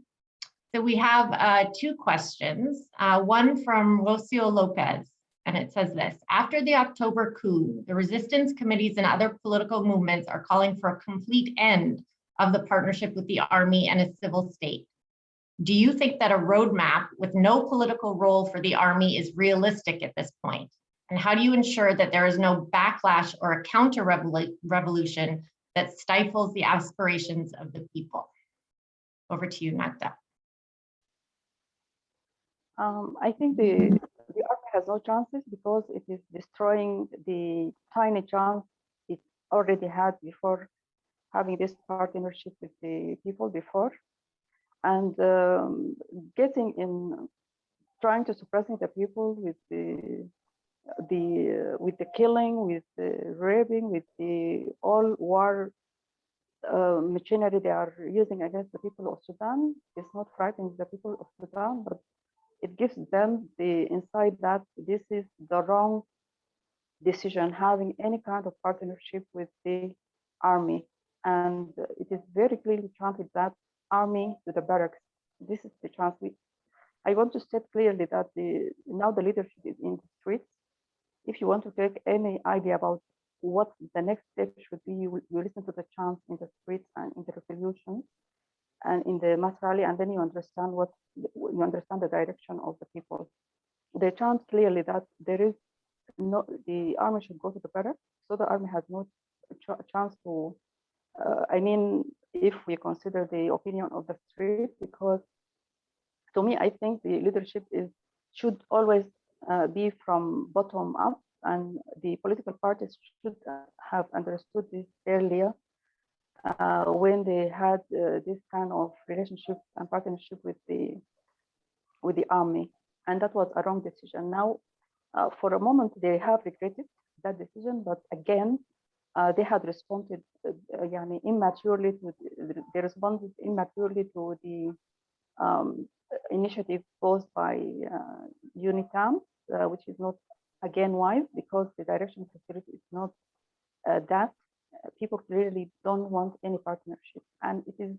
So we have 2 questions, one from Rocio Lopez, and it says this: after the October coup, the resistance committees and other political movements are calling for a complete end of the partnership with the army and a civil state. Do you think that a roadmap with no political role for the army is realistic at this point? And how do you ensure that there is no backlash or a counter revolution that stifles the aspirations of the people? Over to you, Nagda. I think the army has no chances because it is destroying the tiny chance it already had before having this partnership with the people before, and getting in, trying to suppressing the people with the killing, with the raping, with the all war machinery they are using against the people of Sudan. It's not frightening the people of Sudan, but it gives them the insight that this is the wrong decision, having any kind of partnership with the army. And it is very clearly chanted that army to the barracks. This is the chance. I want to state clearly that now the leadership is in the streets. If you want to take any idea about what the next step should be, you listen to the chants in the streets and in the revolution and in the mass rally, and then you understand the direction of the people. They chant clearly that there is no, the army should go to the barracks, so the army has no chance to. I mean, if we consider the opinion of the street, because to me, I think the leadership should always be from bottom up, and the political parties should have understood this earlier when they had this kind of relationship and partnership with the army, and that was a wrong decision. Now, for a moment, they have regretted that decision, but again, they had responded immaturely to they responded immaturely to the initiative posed by UNITAM, which is not again wise, because the direction of security is not that. People clearly don't want any partnership, and it is,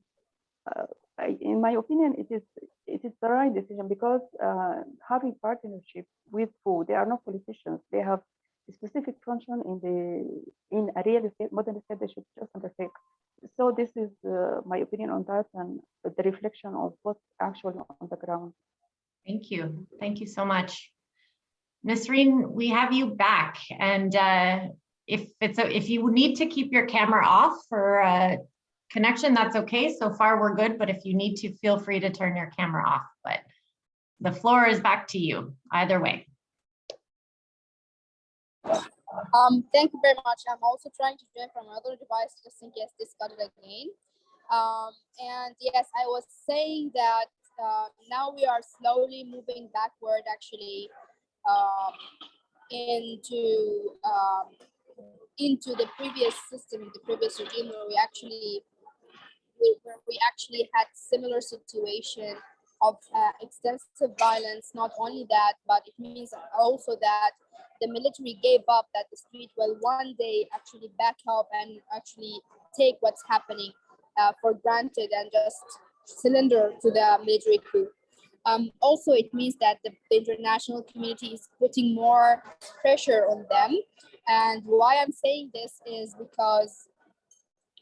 in my opinion, it is the right decision, because having partnership with who, they are not politicians. They have a specific function in a real estate, modern state. They should just undertake. So this is my opinion on that, and the reflection of what's actually on the ground. Thank you. Thank you so much. Nasreen, we have you back, and if you need to keep your camera off for connection, that's okay. So far we're good, but if you need to, feel free to turn your camera off. But the floor is back to you, either way. Thank you very much. I'm also trying to join from another device just in case this got it again. And yes, I was saying that now we are slowly moving backward actually um, into into the previous system, the previous regime where we actually had similar situation of extensive violence. Not only that, but it means also that the military gave up that the street will one day actually back up and actually take what's happening for granted and just surrender to the military coup. Also, it means that the international community is putting more pressure on them. And why I'm saying this is because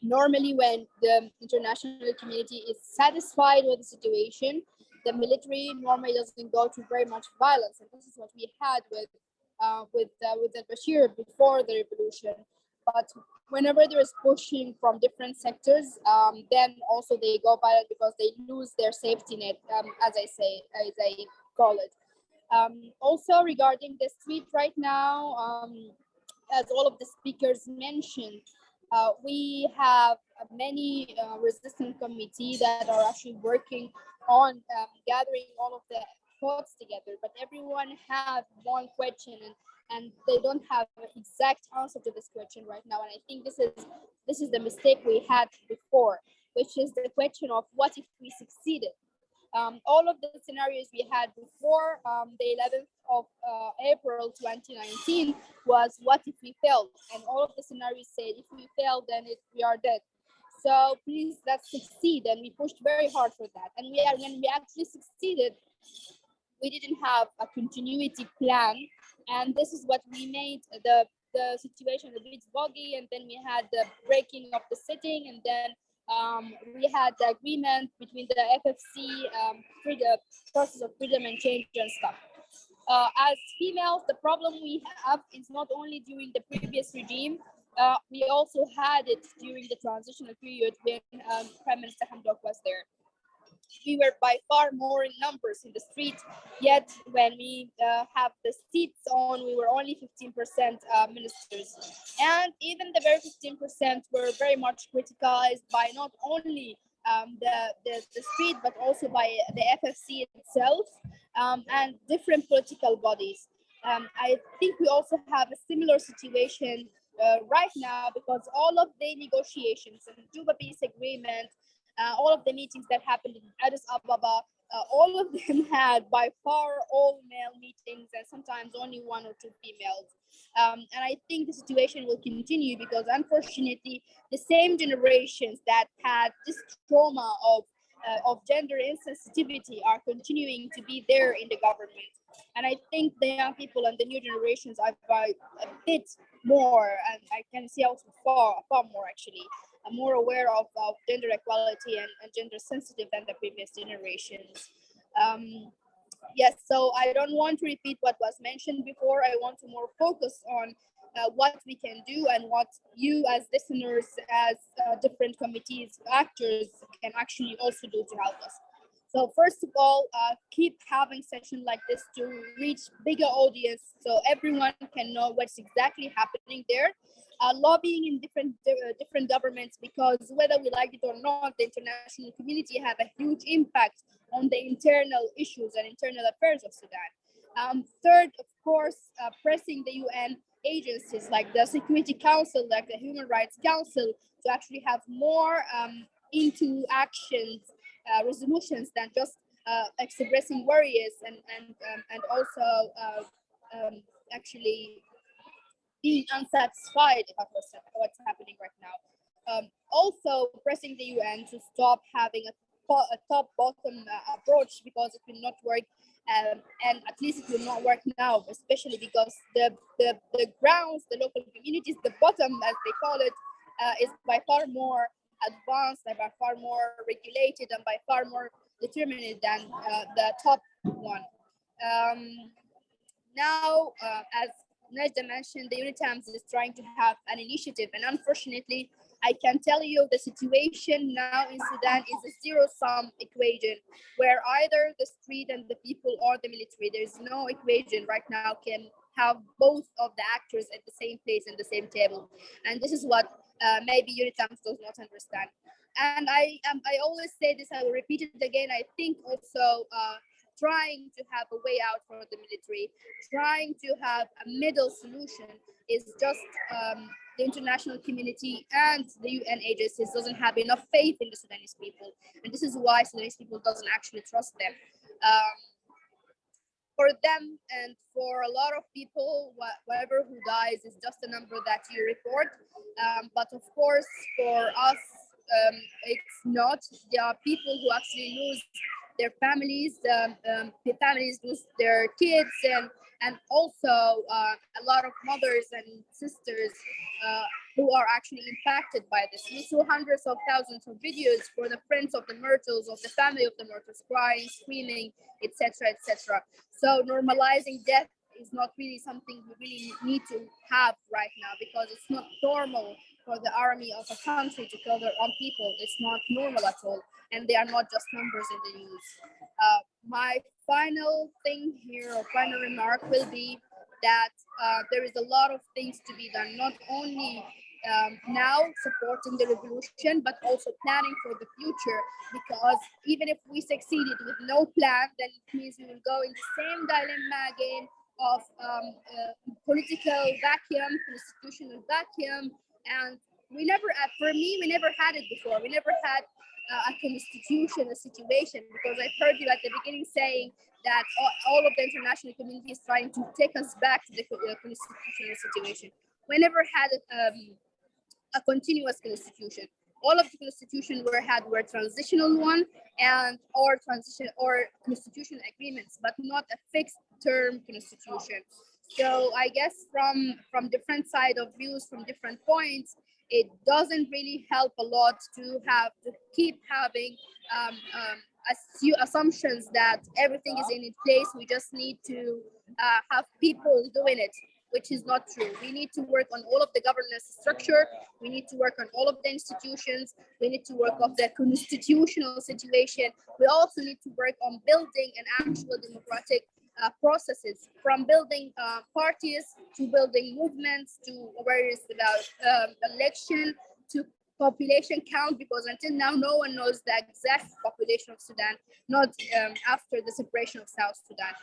normally when the international community is satisfied with the situation, the military normally doesn't go to very much violence, and this is what we had with al-Bashir before the revolution. But whenever there is pushing from different sectors, then also they go violent because they lose their safety net, as I call it. Also regarding the street right now, as all of the speakers mentioned, we have many resistance committee that are actually working on gathering all of the thoughts together, but everyone have one question, and they don't have an exact answer to this question right now. And I think this is the mistake we had before, which is the question of what if we succeeded. All of the scenarios we had before the 11th of April 2019 was what if we failed, and all of the scenarios said if we fail, then we are dead. So please, let's succeed, and we pushed very hard for that. And when we actually succeeded, we didn't have a continuity plan, and this is what we made the situation a bit buggy. And then we had the breaking of the sitting, and then we had the agreement between the FFC, the process of freedom and change and stuff. As females, the problem we have is not only during the previous regime, we also had it during the transitional period when Prime Minister Hamdok was there. We were by far more in numbers in the street, yet when we have the seats on, we were only 15% ministers. And even the very 15% were very much criticized by not only the street, but also by the FFC itself and different political bodies. I think we also have a similar situation right now, because all of the negotiations and Juba Peace Agreement, all of the meetings that happened in Addis Ababa, all of them had by far all male meetings and sometimes only one or two females. And I think the situation will continue because unfortunately, the same generations that had this trauma of gender insensitivity are continuing to be there in the government. And I think the young people and the new generations are a bit more, and I can see also far more actually, more aware of gender equality and gender sensitive than the previous generations. Yes, so I don't want to repeat what was mentioned before. I want to more focus on what we can do and what you as listeners, as different committees, actors can actually also do to help us. So first of all, keep having sessions like this to reach bigger audience so everyone can know what's exactly happening there. Lobbying in different governments, because whether we like it or not, the international community have a huge impact on the internal issues and internal affairs of Sudan. Third, of course, pressing the UN agencies like the Security Council, like the Human Rights Council, to actually have more into actions, resolutions than just expressing worries and also actually being unsatisfied about what's happening right now. Also pressing the UN to stop having a top-bottom approach, because it will not work, and at least it will not work now, especially because the grounds, the local communities, the bottom, as they call it, is by far more advanced and by far more regulated and by far more determined than the top one. Now, as Najda mentioned, the UNITAMS is trying to have an initiative, and unfortunately, I can tell you the situation now in Sudan is a zero-sum equation, where either the street and the people or the military. There is no equation right now have both of the actors at the same place in the same table. And this is what maybe Unitams does not understand. And I always say this, I will repeat it again. I think also trying to have a way out for the military, trying to have a middle solution is just the international community and the UN agencies doesn't have enough faith in the Sudanese people. And this is why Sudanese people doesn't actually trust them. For them and for a lot of people, whatever who dies is just a number that you report. But of course, for us, it's not. There are people who actually lose their families, the families lose their kids, and also a lot of mothers and sisters who are actually impacted by this. We saw hundreds of thousands of videos for the friends of the Myrtles, of the family of the Myrtles, crying, screaming, etc., etc. So normalizing death is not really something we really need to have right now, because it's not normal for the army of a country to kill their own people. It's not normal at all, and they are not just numbers in the news. My final thing here, or final remark, will be that there is a lot of things to be done, not only now supporting the revolution, but also planning for the future, because even if we succeeded with no plan, then it means we will go in the same dilemma again of political vacuum, constitutional vacuum, and we never, for me, we never had it before. We never had a constitution, a situation, because I heard you at the beginning saying that all of the international community is trying to take us back to the constitutional situation. We never had a continuous constitution. All of the constitution we had were transitional one or constitutional agreements, but not a fixed term constitution. So I guess from different side of views, from different points, it doesn't really help a lot to keep having assumptions that everything is in its place. We just need to have people doing it, which is not true. We need to work on all of the governance structure. We need to work on all of the institutions. We need to work on the constitutional situation. We also need to work on building an actual democratic processes, from building parties to building movements to awareness about election to population count, because until now no one knows the exact population of Sudan, not after the separation of South Sudan.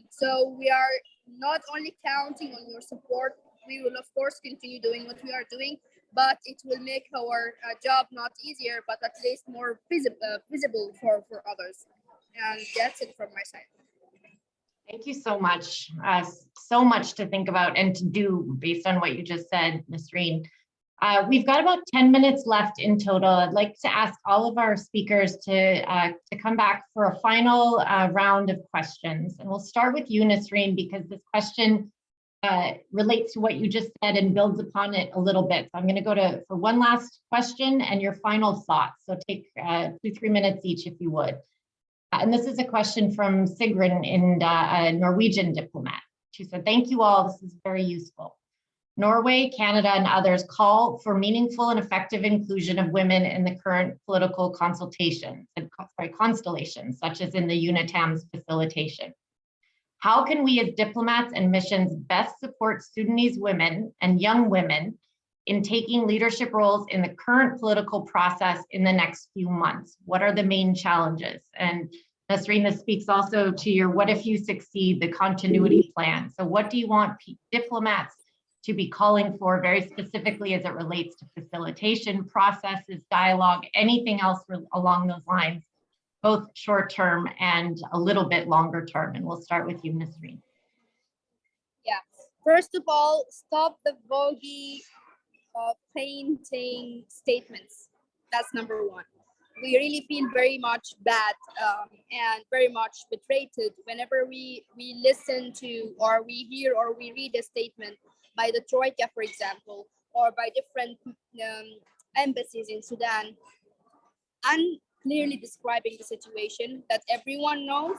So we are not only counting on your support. We will of course continue doing what we are doing, but it will make our job not easier, but at least more visible for others. And that's it from my side. Thank you so much. So much to think about and to do based on what you just said, Nasreen. We've got about 10 minutes left in total. I'd like to ask all of our speakers to come back for a final round of questions. And we'll start with you, Nasreen, because this question relates to what you just said and builds upon it a little bit. So I'm going to go for one last question and your final thoughts. So take 2-3 minutes each, if you would. And this is a question from Sigrun, a Norwegian diplomat. She said, "Thank you all, this is very useful. Norway, Canada, and others call for meaningful and effective inclusion of women in the current political constellations, such as in the UNITAM's facilitation. How can we as diplomats and missions best support Sudanese women and young women in taking leadership roles in the current political process in the next few months? What are the main challenges?" And Nasreen, this speaks also to your what if you succeed, the continuity plan. So what do you want diplomats to be calling for very specifically as it relates to facilitation, processes, dialogue, anything else along those lines, both short term and a little bit longer term? And we'll start with you, Nasreen. Yeah, first of all, stop the vogue painting statements. That's number one. We really feel very much bad and very much betrayed whenever we listen to, or we hear, or we read a statement by the Troika, for example, or by different embassies in Sudan, clearly describing the situation that everyone knows,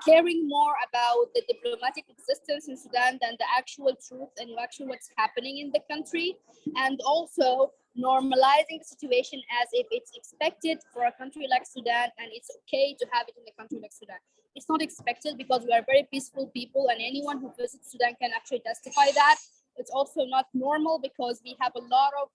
caring more about the diplomatic existence in Sudan than the actual truth and actually what's happening in the country, and also normalizing the situation as if it's expected for a country like Sudan, and it's okay to have it in a country like Sudan. It's not expected because we are very peaceful people, and anyone who visits Sudan can actually testify that. It's also not normal because we have a lot of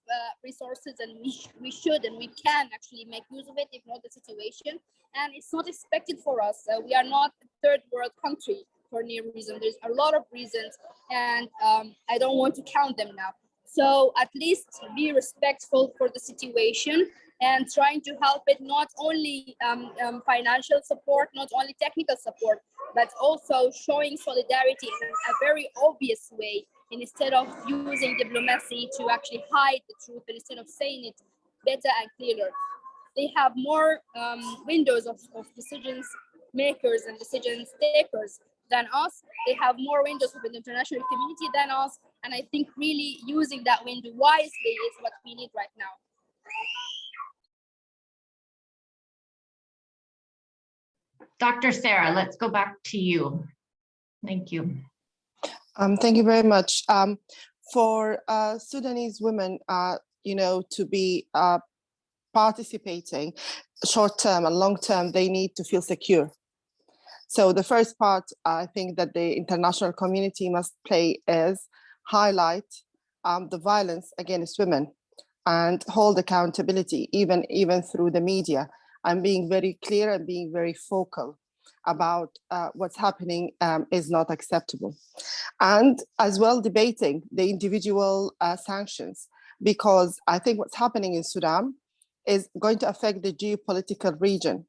resources, and we should and we can actually make use of it if not the situation. And it's not expected for us. We are not a third world country for any reason. There's a lot of reasons, and I don't want to count them now. So at least be respectful for the situation and trying to help it, not only financial support, not only technical support, but also showing solidarity in a very obvious way, instead of using diplomacy to actually hide the truth, and instead of saying it better and clearer. They have more windows of decisions makers and decisions takers than us. They have more windows within the international community than us. And I think really using that window wisely is what we need right now. Dr. Sarah, let's go back to you. Thank you. Thank you very much. For Sudanese women, to be participating short term and long term, they need to feel secure. So the first part I think that the international community must play is highlight the violence against women and hold accountability, even through the media, and being very clear and being very focal about what's happening is not acceptable. And as well debating the individual sanctions, because I think what's happening in Sudan is going to affect the geopolitical region.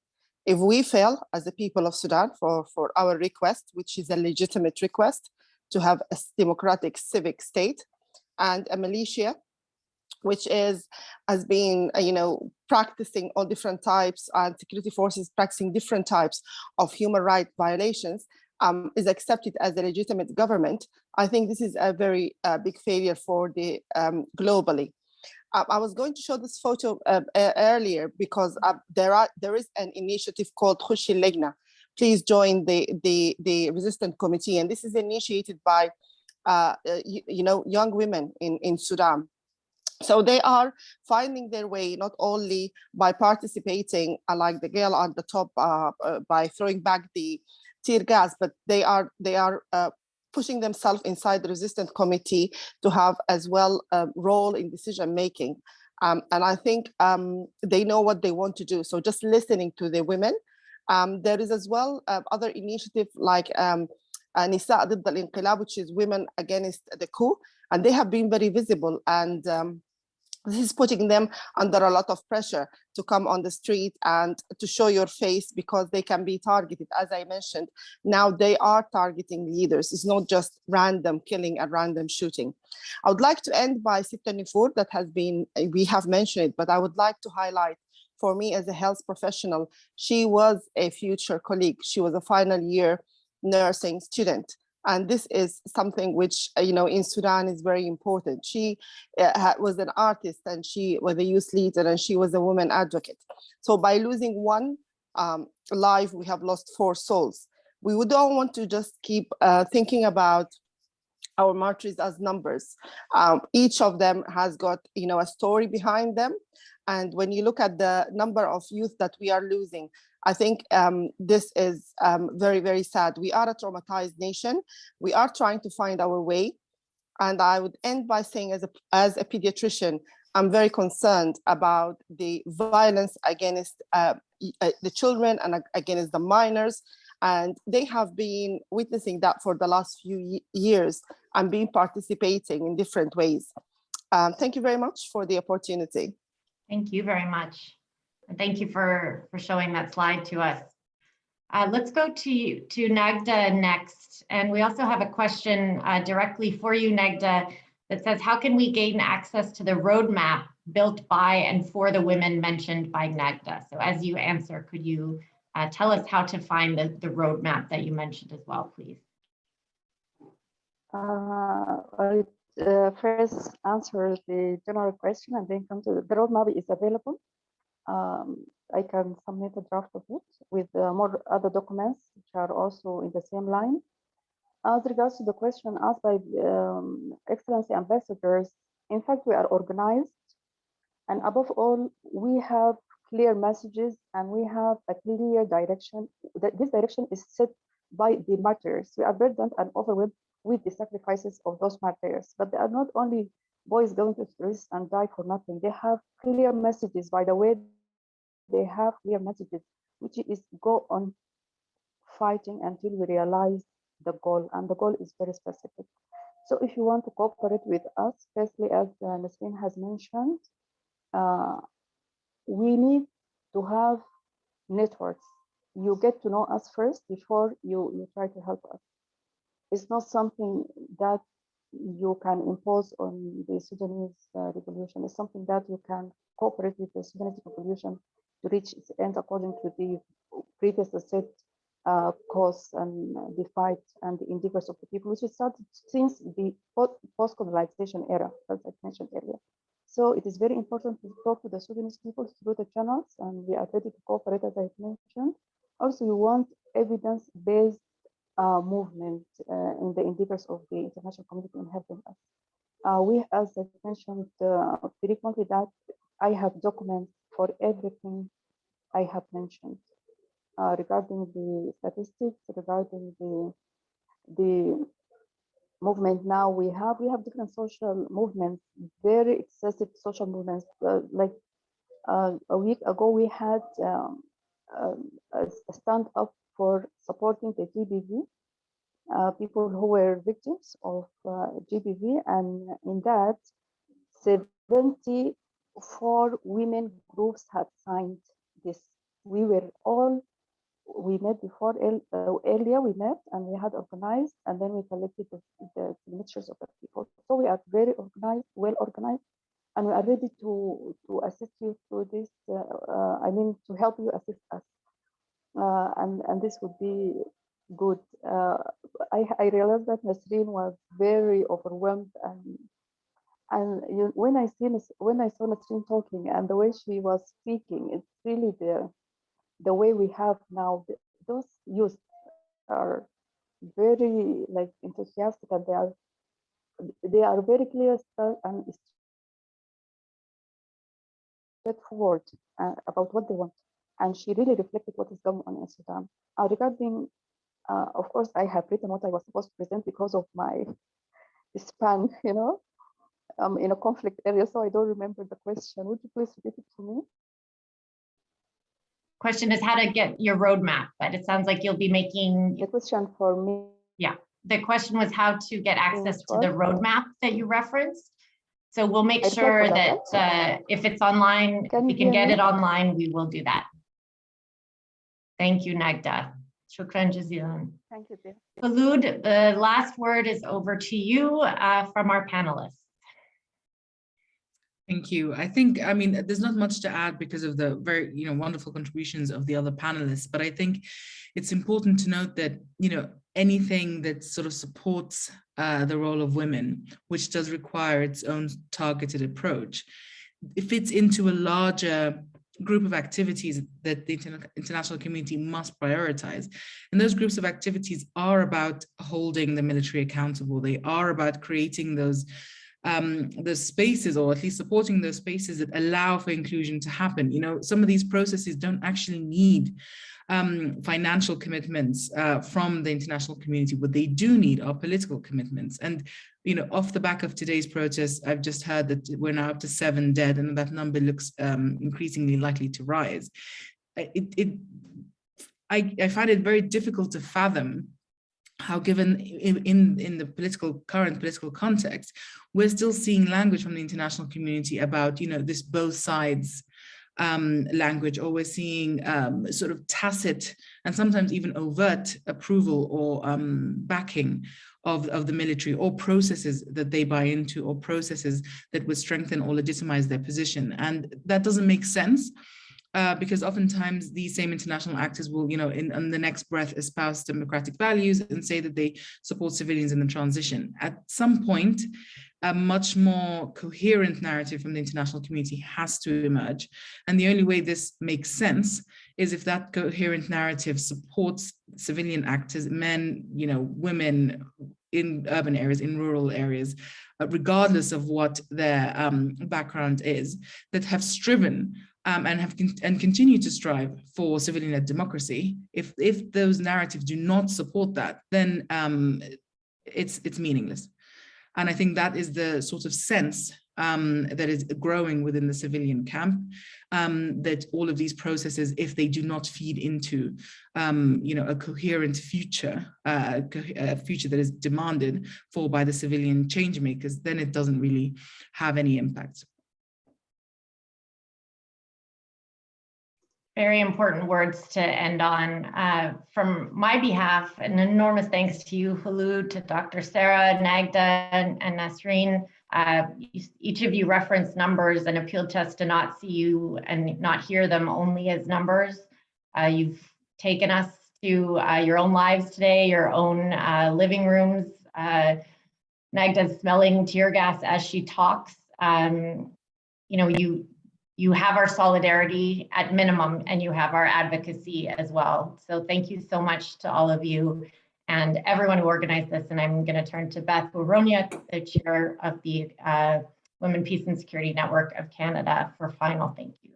If we fail as the people of Sudan for our request, which is a legitimate request to have a democratic civic state and a militia, which has been, practicing all different types, and security forces practicing different types of human rights violations, is accepted as a legitimate government, I think this is a very big failure for the globally. I was going to show this photo earlier because there is an initiative called Khushi Legna. Please join the resistant committee, and this is initiated by young women in Sudan. So they are finding their way not only by participating, like the girl on the top, by throwing back the tear gas, but they are pushing themselves inside the resistant committee to have as well a role in decision making. And I think they know what they want to do. So just listening to the women. There is as well other initiative like Nisa ضد الانقلاب, which is women against the coup, and they have been very visible, and this is putting them under a lot of pressure to come on the street and to show your face, because they can be targeted. As I mentioned, now they are targeting leaders. It's not just random killing and random shooting. I would like to end by Sitta Nifur, that has been, we have mentioned it, but I would like to highlight, for me as a health professional, she was a future colleague. She was a final year nursing student. And this is something which, in Sudan is very important. She was an artist, and she was a youth leader, and she was a woman advocate. So by losing one life, we have lost 4 souls. We don't want to just keep thinking about our martyrs as numbers. Each of them has got, a story behind them. And when you look at the number of youth that we are losing, I think this is very, very sad. We are a traumatized nation. We are trying to find our way. And I would end by saying, as a pediatrician, I'm very concerned about the violence against the children and against the minors. And they have been witnessing that for the last few years and been participating in different ways. Thank you very much for the opportunity. Thank you very much. And thank you for showing that slide to us. Let's go to Nagda next. And we also have a question directly for you, Nagda, that says, how can we gain access to the roadmap built by and for the women mentioned by Nagda? So as you answer, could you tell us how to find the roadmap that you mentioned as well, please? I first answer the general question and then come to the roadmap is available. I can submit a draft of it with more other documents which are also in the same line. As regards to the question asked by Excellency ambassadors, in fact, we are organized. And above all, we have clear messages and we have a clear direction. This direction is set by the martyrs. We are burdened and overwhelmed with the sacrifices of those martyrs, but they are not only boys going to streets and die for nothing. They have clear messages. By the way, they have clear messages, which is go on fighting until we realize the goal, and the goal is very specific. So if you want to cooperate with us, firstly, as Nasreen has mentioned, we need to have networks. You get to know us first before you try to help us. It's not something that you can impose on the Sudanese revolution. It's something that you can cooperate with the Sudanese revolution to reach its end according to the previous set cause and the fight and the endeavors of the people, which started since the post-colonization era, as I mentioned earlier. So it is very important to talk to the Sudanese people through the channels, and we are ready to cooperate, as I mentioned. Also, we want evidence-based movement in the endeavors of the international community in helping us. We, as I mentioned frequently, that I have documents for everything I have mentioned regarding the statistics, regarding the movement. Now we have different social movements, very excessive social movements. Like a week ago, we had a stand up for supporting the GBV, people who were victims of GBV, and in that 74 women groups had signed this. We met before earlier, we met and we had organized, and then we collected the signatures of the people. So we are very organized, well organized, and we are ready to assist you through this. To help you assist us, and this would be good. I realized that Nasreen was very overwhelmed, and when I saw Nasreen talking and the way she was speaking, it's really the way we have now. Those youth are very like enthusiastic, and they are very clear and straightforward about what they want. And she really reflected what is going on in Sudan. Regarding, of course, I have written what I was supposed to present because of my span, in a conflict area, so I don't remember the question. Would you please repeat it to me? Question is how to get your roadmap, but it sounds like you'll be making. The question for me. Yeah, the question was how to get access to the roadmap that you referenced. So we'll make sure that if it's online, if we can get it online, we will do that. Thank you, Nagda. Shukran jazilan. Thank you, dear. Khulud, the last word is over to you from our panelists. Thank you. I think, there's not much to add because of the very, wonderful contributions of the other panelists, but I think it's important to note that, anything that sort of supports the role of women, which does require its own targeted approach, it fits into a larger group of activities that the international community must prioritize. And those groups of activities are about holding the military accountable. They are about creating those spaces, or at least supporting those spaces that allow for inclusion to happen. Some of these processes don't actually need financial commitments from the international community. What they do need are political commitments. And, off the back of today's protests, I've just heard that we're now up to 7 dead, and that number looks increasingly likely to rise. I find it very difficult to fathom how, given in the current political context, we're still seeing language from the international community about, this both sides language, or we're seeing sort of tacit and sometimes even overt approval or backing of the military, or processes that they buy into, or processes that would strengthen or legitimize their position. And that doesn't make sense. Because oftentimes these same international actors will, in the next breath, espouse democratic values and say that they support civilians in the transition. At some point, a much more coherent narrative from the international community has to emerge. And the only way this makes sense is if that coherent narrative supports civilian actors, men, women, in urban areas, in rural areas, regardless of what their background is, that have striven and continue to strive for civilian-led democracy. If those narratives do not support that, then it's meaningless. And I think that is the sort of sense that is growing within the civilian camp, that all of these processes, if they do not feed into a coherent future, a future that is demanded for by the civilian change makers, then it doesn't really have any impact. Very important words to end on. From my behalf, an enormous thanks to you, Khulud, to Dr. Sarah, Nagda, and Nasreen. Each of you referenced numbers and appealed to us to not see you and not hear them only as numbers. You've taken us to your own lives today, your own living rooms. Nagda's smelling tear gas as she talks. You have our solidarity at minimum, and you have our advocacy as well. So thank you so much to all of you and everyone who organized this. And I'm going to turn to Beth Uroniak, the chair of the Women, Peace and Security Network of Canada, for final thank you.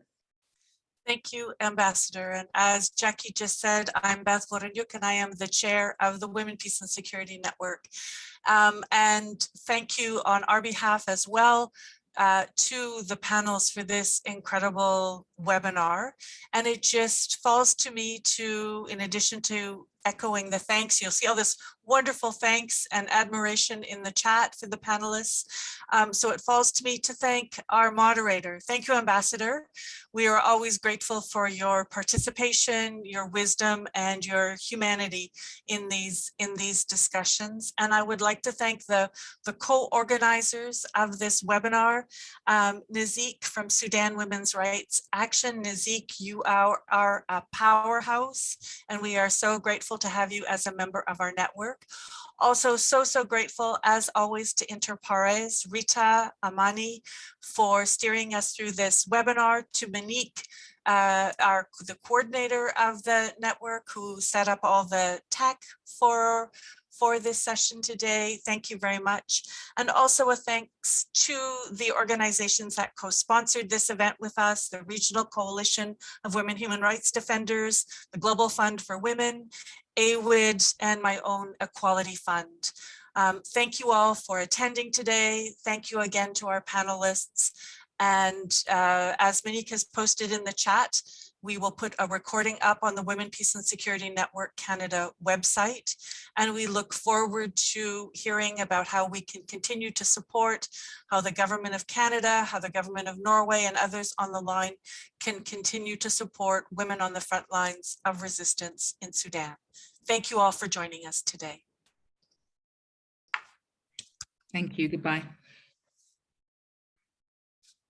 Thank you, Ambassador. And as Jackie just said, I'm Beth Uroniak, and I am the chair of the Women, Peace and Security Network. And thank you on our behalf as well to the panels for this incredible webinar. And it just falls to me to, in addition to echoing the thanks, you'll see all this wonderful thanks and admiration in the chat for the panelists. So it falls to me to thank our moderator. Thank you, Ambassador. We are always grateful for your participation, your wisdom, and your humanity in these discussions. And I would like to thank the co-organizers of this webinar, Nazik from Sudan Women's Rights Action. Nazik, you are a powerhouse, and we are so grateful to have you as a member of our network. Also, so grateful, as always, to Inter Pares, Rita, Amani, for steering us through this webinar, to Monique, the coordinator of the network, who set up all the tech for this session today. Thank you very much. And also a thanks to the organizations that co-sponsored this event with us, the Regional Coalition of Women Human Rights Defenders, the Global Fund for Women, AWID, and my own Equality Fund. Thank you all for attending today. Thank you again to our panelists. And as Monique has posted in the chat, we will put a recording up on the Women, Peace and Security Network Canada website. And we look forward to hearing about how we can continue to support, how the Government of Canada, how the Government of Norway, and others on the line can continue to support women on the front lines of resistance in Sudan. Thank you all for joining us today. Thank you. Goodbye.